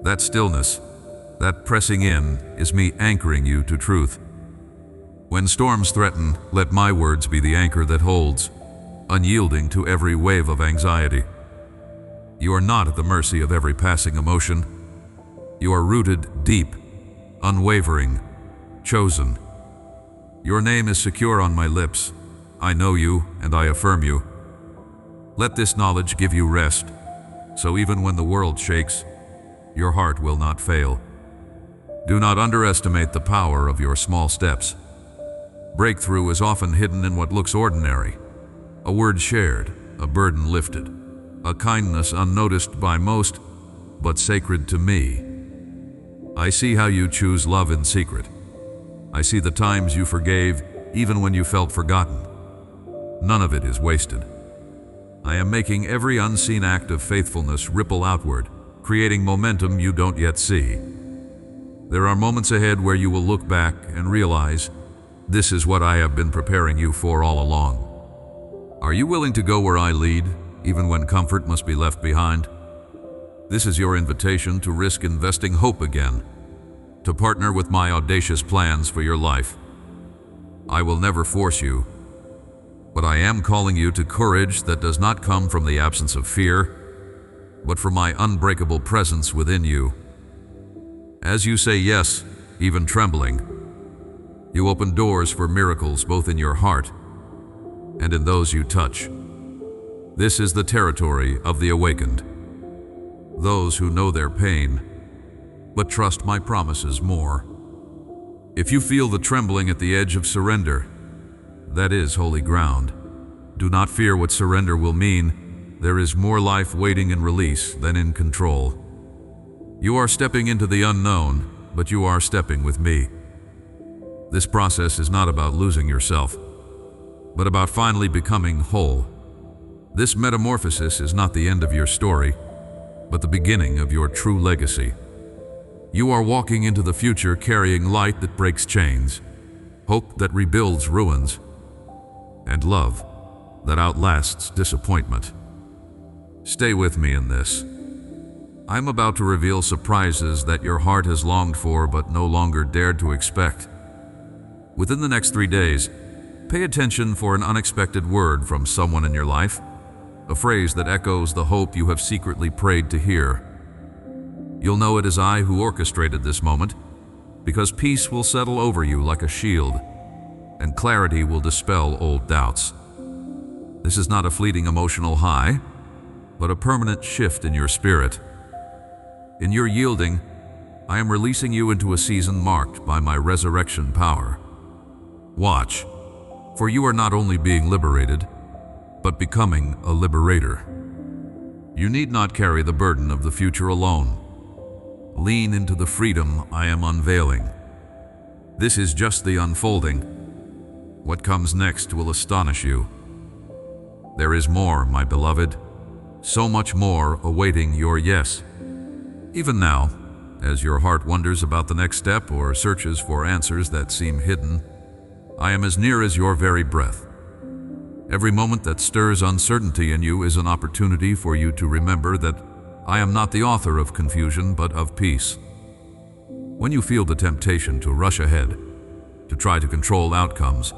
That stillness, that pressing in, is me anchoring you to truth. When storms threaten, let my words be the anchor that holds, unyielding to every wave of anxiety. You are not at the mercy of every passing emotion. You are rooted deep, unwavering, chosen. Your name is secure on my lips. I know you and I affirm you. Let this knowledge give you rest, so even when the world shakes, your heart will not fail. Do not underestimate the power of your small steps. Breakthrough is often hidden in what looks ordinary. A word shared, a burden lifted, a kindness unnoticed by most, but sacred to me. I see how you choose love in secret. I see the times you forgave, even when you felt forgotten. None of it is wasted. I am making every unseen act of faithfulness ripple outward, creating momentum you don't yet see. There are moments ahead where you will look back and realize, this is what I have been preparing you for all along. Are you willing to go where I lead, even when comfort must be left behind? This is your invitation to risk investing hope again, to partner with my audacious plans for your life. I will never force you, but I am calling you to courage that does not come from the absence of fear, but from my unbreakable presence within you. As you say yes, even trembling, you open doors for miracles both in your heart and in those you touch. This is the territory of the awakened, those who know their pain, but trust my promises more. If you feel the trembling at the edge of surrender, that is holy ground. Do not fear what surrender will mean. There is more life waiting in release than in control. You are stepping into the unknown, but you are stepping with me. This process is not about losing yourself, but about finally becoming whole. This metamorphosis is not the end of your story, but the beginning of your true legacy. You are walking into the future carrying light that breaks chains, hope that rebuilds ruins, and love that outlasts disappointment. Stay with me in this. I'm about to reveal surprises that your heart has longed for but no longer dared to expect. Within the next 3 days, pay attention for an unexpected word from someone in your life, a phrase that echoes the hope you have secretly prayed to hear. You'll know it is I who orchestrated this moment, because peace will settle over you like a shield, and clarity will dispel old doubts. This is not a fleeting emotional high, but a permanent shift in your spirit. In your yielding, I am releasing you into a season marked by my resurrection power. Watch, for you are not only being liberated, but becoming a liberator. You need not carry the burden of the future alone. Lean into the freedom I am unveiling. This is just the unfolding. What comes next will astonish you. There is more, my beloved, so much more awaiting your yes. Even now, as your heart wonders about the next step or searches for answers that seem hidden, I am as near as your very breath. Every moment that stirs uncertainty in you is an opportunity for you to remember that I am not the author of confusion, but of peace. When you feel the temptation to rush ahead, to try to control outcomes,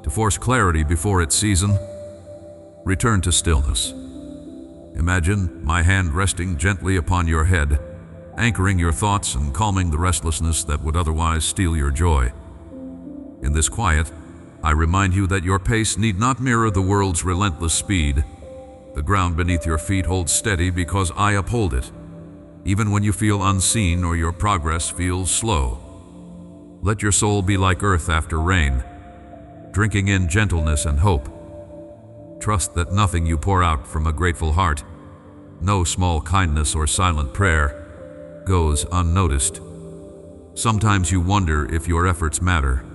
to force clarity before its season, return to stillness. Imagine my hand resting gently upon your head, anchoring your thoughts and calming the restlessness that would otherwise steal your joy. In this quiet, I remind you that your pace need not mirror the world's relentless speed. The ground beneath your feet holds steady because I uphold it, even when you feel unseen or your progress feels slow. Let your soul be like earth after rain, drinking in gentleness and hope. Trust that nothing you pour out from a grateful heart, no small kindness or silent prayer, goes unnoticed. Sometimes you wonder if your efforts matter,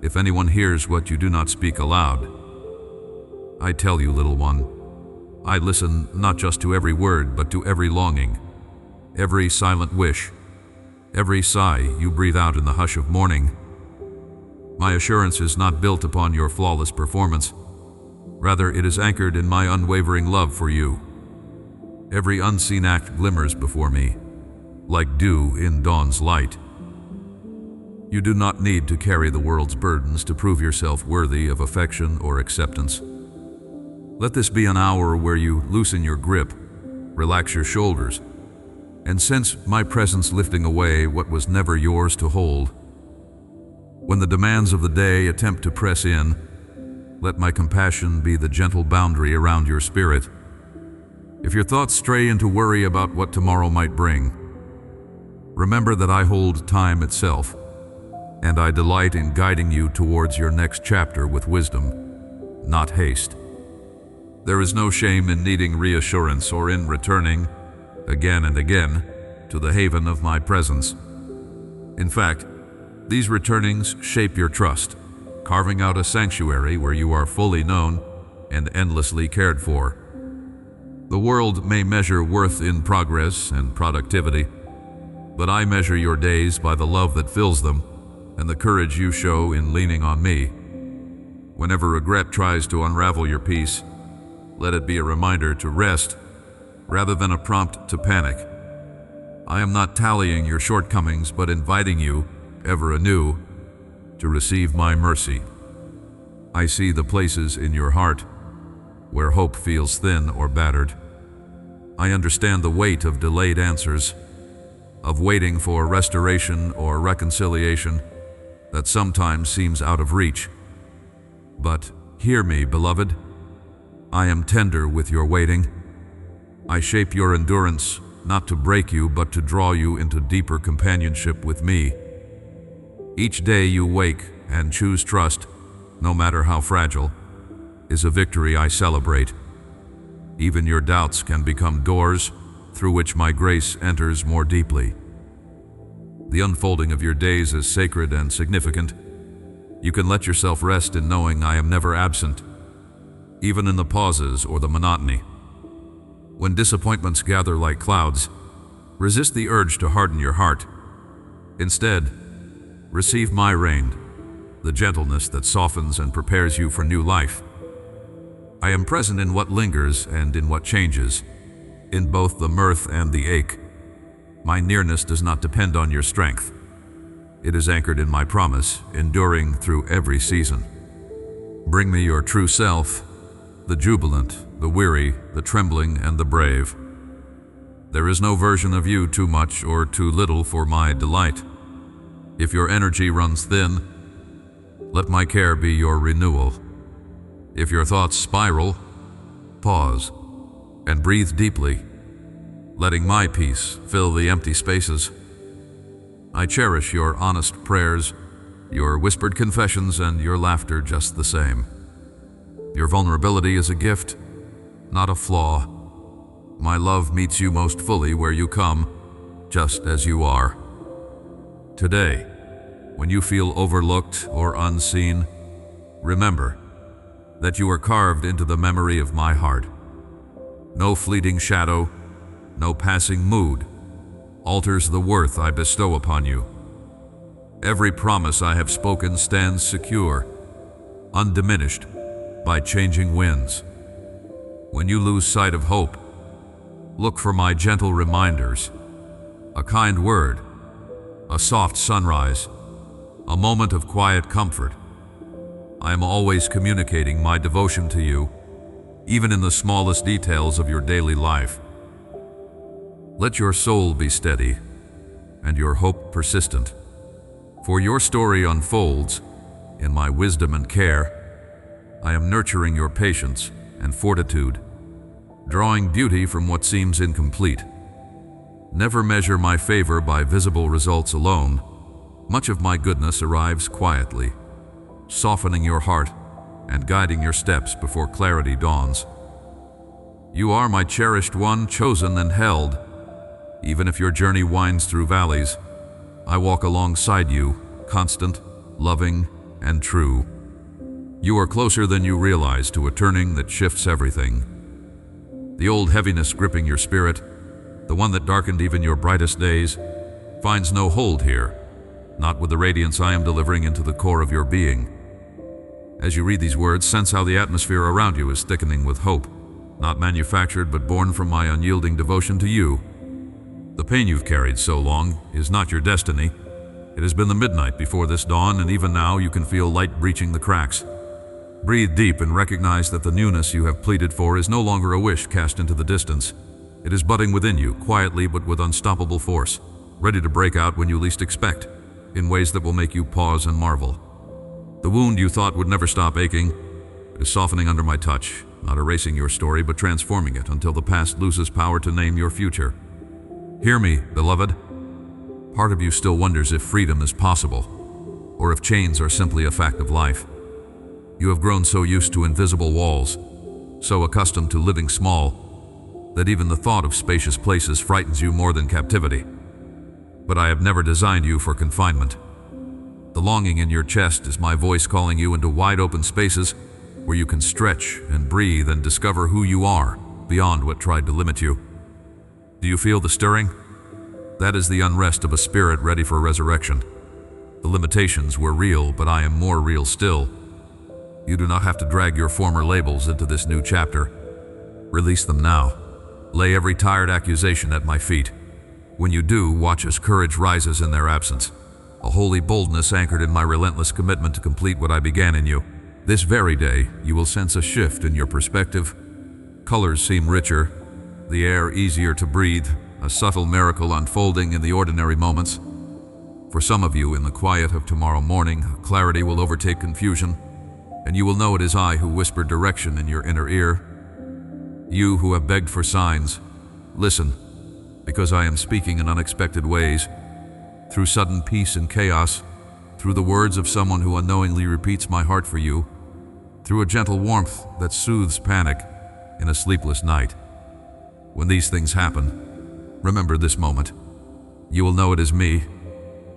if anyone hears what you do not speak aloud. I tell you, little one, I listen not just to every word, but to every longing, every silent wish, every sigh you breathe out in the hush of morning. My assurance is not built upon your flawless performance. Rather, it is anchored in my unwavering love for you. Every unseen act glimmers before me, like dew in dawn's light. You do not need to carry the world's burdens to prove yourself worthy of affection or acceptance. Let this be an hour where you loosen your grip, relax your shoulders, and sense my presence lifting away what was never yours to hold. When the demands of the day attempt to press in, let my compassion be the gentle boundary around your spirit. If your thoughts stray into worry about what tomorrow might bring, remember that I hold time itself, and I delight in guiding you towards your next chapter with wisdom, not haste. There is no shame in needing reassurance or in returning, again and again, to the haven of my presence. In fact, these returnings shape your trust, carving out a sanctuary where you are fully known and endlessly cared for. The world may measure worth in progress and productivity, but I measure your days by the love that fills them and the courage you show in leaning on me. Whenever regret tries to unravel your peace, let it be a reminder to rest rather than a prompt to panic. I am not tallying your shortcomings, but inviting you, ever anew, to receive my mercy. I see the places in your heart where hope feels thin or battered. I understand the weight of delayed answers, of waiting for restoration or reconciliation that sometimes seems out of reach. But hear me, beloved. I am tender with your waiting. I shape your endurance, not to break you, but to draw you into deeper companionship with me. Each day you wake and choose trust, no matter how fragile, is a victory I celebrate. Even your doubts can become doors through which my grace enters more deeply. The unfolding of your days is sacred and significant. You can let yourself rest in knowing I am never absent, even in the pauses or the monotony. When disappointments gather like clouds, resist the urge to harden your heart. Instead, receive my rain, the gentleness that softens and prepares you for new life. I am present in what lingers and in what changes, in both the mirth and the ache. My nearness does not depend on your strength. It is anchored in my promise, enduring through every season. Bring me your true self, the jubilant, the weary, the trembling, and the brave. There is no version of you too much or too little for my delight. If your energy runs thin, let my care be your renewal. If your thoughts spiral, pause and breathe deeply, letting my peace fill the empty spaces. I cherish your honest prayers, your whispered confessions, and your laughter just the same. Your vulnerability is a gift, not a flaw. My love meets you most fully where you come, just as you are. Today, when you feel overlooked or unseen, remember that you are carved into the memory of my heart. No fleeting shadow, no passing mood alters the worth I bestow upon you. Every promise I have spoken stands secure, undiminished by changing winds. When you lose sight of hope, look for my gentle reminders, a kind word, a soft sunrise, a moment of quiet comfort. I am always communicating my devotion to you, even in the smallest details of your daily life. Let your soul be steady and your hope persistent, for your story unfolds in my wisdom and care. I am nurturing your patience and fortitude, drawing beauty from what seems incomplete. Never measure my favor by visible results alone. Much of my goodness arrives quietly, softening your heart and guiding your steps before clarity dawns. You are my cherished one, chosen and held. Even if your journey winds through valleys, I walk alongside you, constant, loving, and true. You are closer than you realize to a turning that shifts everything. The old heaviness gripping your spirit, the one that darkened even your brightest days, finds no hold here, not with the radiance I am delivering into the core of your being. As you read these words, sense how the atmosphere around you is thickening with hope, not manufactured but born from my unyielding devotion to you. The pain you've carried so long is not your destiny. It has been the midnight before this dawn, and even now you can feel light breaching the cracks. Breathe deep and recognize that the newness you have pleaded for is no longer a wish cast into the distance. It is budding within you, quietly but with unstoppable force, ready to break out when you least expect, in ways that will make you pause and marvel. The wound you thought would never stop aching is softening under my touch, not erasing your story but transforming it until the past loses power to name your future. Hear me, beloved. Part of you still wonders if freedom is possible, or if chains are simply a fact of life. You have grown so used to invisible walls, so accustomed to living small, that even the thought of spacious places frightens you more than captivity. But I have never designed you for confinement. The longing in your chest is my voice calling you into wide open spaces where you can stretch and breathe and discover who you are beyond what tried to limit you. Do you feel the stirring? That is the unrest of a spirit ready for resurrection. The limitations were real, but I am more real still. You do not have to drag your former labels into this new chapter. Release them now. Lay every tired accusation at my feet. When you do, watch as courage rises in their absence. A holy boldness anchored in my relentless commitment to complete what I began in you. This very day, you will sense a shift in your perspective. Colors seem richer, the air easier to breathe, a subtle miracle unfolding in the ordinary moments. For some of you, in the quiet of tomorrow morning, clarity will overtake confusion, and you will know it is I who whispered direction in your inner ear. You who have begged for signs, listen, because I am speaking in unexpected ways. Through sudden peace and chaos, through the words of someone who unknowingly repeats my heart for you, through a gentle warmth that soothes panic in a sleepless night. When these things happen, remember this moment. You will know it is me,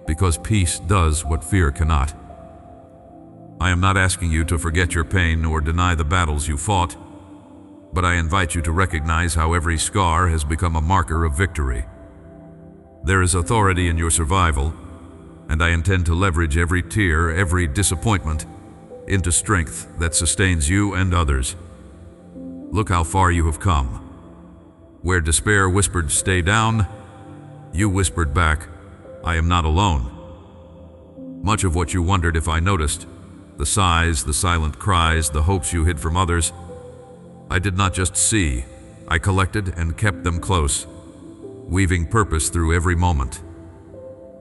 because peace does what fear cannot. I am not asking you to forget your pain or deny the battles you fought, but I invite you to recognize how every scar has become a marker of victory. There is authority in your survival, and I intend to leverage every tear, every disappointment, into strength that sustains you and others. Look how far you have come. Where despair whispered, "Stay down," you whispered back, "I am not alone." Much of what you wondered if I noticed, the sighs, the silent cries, the hopes you hid from others, I did not just see, I collected and kept them close, weaving purpose through every moment.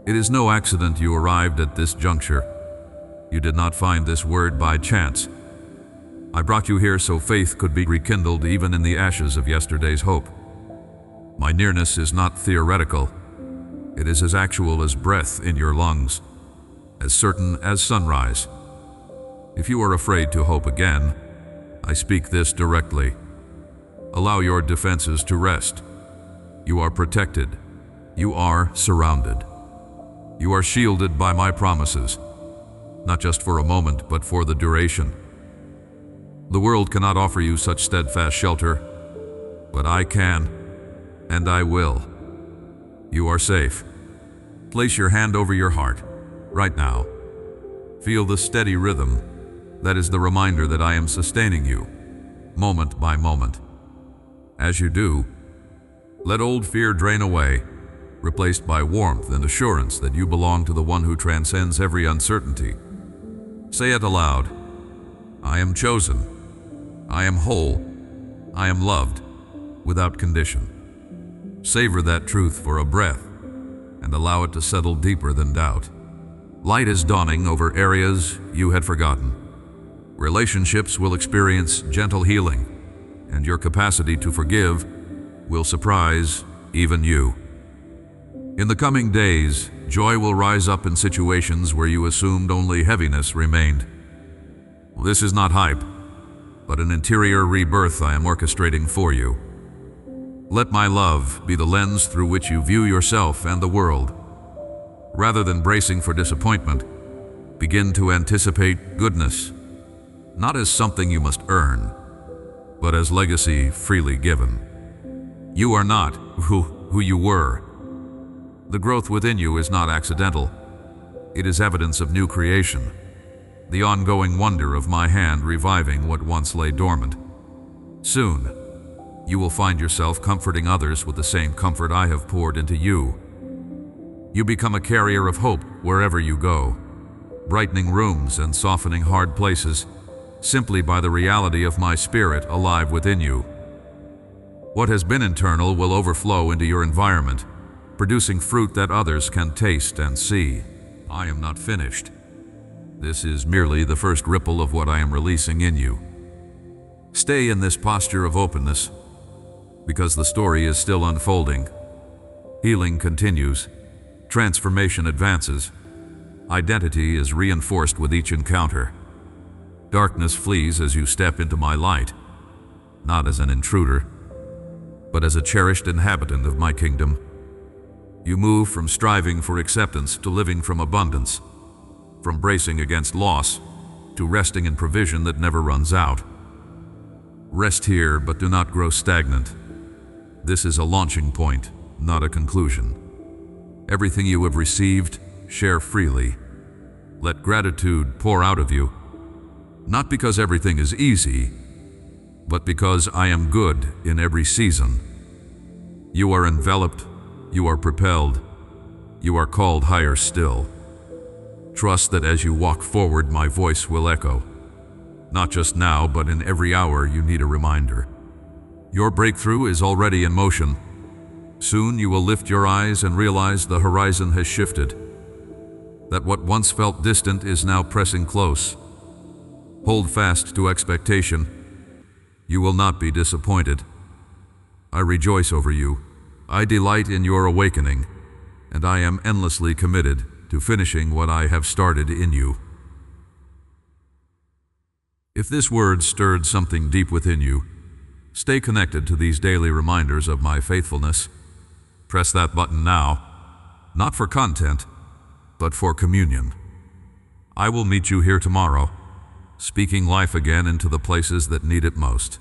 It is no accident you arrived at this juncture. You did not find this word by chance. I brought you here so faith could be rekindled even in the ashes of yesterday's hope. My nearness is not theoretical. It is as actual as breath in your lungs, as certain as sunrise. If you are afraid to hope again, I speak this directly. Allow your defenses to rest. You are protected. You are surrounded. You are shielded by my promises, not just for a moment, but for the duration. The world cannot offer you such steadfast shelter, but I can, and I will. You are safe. Place your hand over your heart, right now. Feel the steady rhythm. That is the reminder that I am sustaining you, moment by moment. As you do, let old fear drain away, replaced by warmth and assurance that you belong to the one who transcends every uncertainty. Say it aloud. I am chosen. I am whole. I am loved, without condition. Savor that truth for a breath and allow it to settle deeper than doubt. Light is dawning over areas you had forgotten. Relationships will experience gentle healing, and your capacity to forgive will surprise even you. In the coming days, joy will rise up in situations where you assumed only heaviness remained. This is not hype, but an interior rebirth I am orchestrating for you. Let my love be the lens through which you view yourself and the world. Rather than bracing for disappointment, begin to anticipate goodness, not as something you must earn, but as legacy freely given. You are not who you were. The growth within you is not accidental. It is evidence of new creation, the ongoing wonder of my hand reviving what once lay dormant. Soon, you will find yourself comforting others with the same comfort I have poured into you. You become a carrier of hope wherever you go, brightening rooms and softening hard places, simply by the reality of my spirit alive within you. What has been internal will overflow into your environment, producing fruit that others can taste and see. I am not finished. This is merely the first ripple of what I am releasing in you. Stay in this posture of openness, because the story is still unfolding. Healing continues, transformation advances, identity is reinforced with each encounter. Darkness flees as you step into my light, not as an intruder, but as a cherished inhabitant of my kingdom. You move from striving for acceptance to living from abundance, from bracing against loss to resting in provision that never runs out. Rest here, but do not grow stagnant. This is a launching point, not a conclusion. Everything you have received, share freely. Let gratitude pour out of you, not because everything is easy, but because I am good in every season. You are enveloped, you are propelled, you are called higher still. Trust that as you walk forward, my voice will echo. Not just now, but in every hour you need a reminder. Your breakthrough is already in motion. Soon you will lift your eyes and realize the horizon has shifted, that what once felt distant is now pressing close. Hold fast to expectation. You will not be disappointed. I rejoice over you. I delight in your awakening, and I am endlessly committed to finishing what I have started in you. If this word stirred something deep within you, stay connected to these daily reminders of my faithfulness. Press that button now, not for content, but for communion. I will meet you here tomorrow, speaking life again into the places that need it most.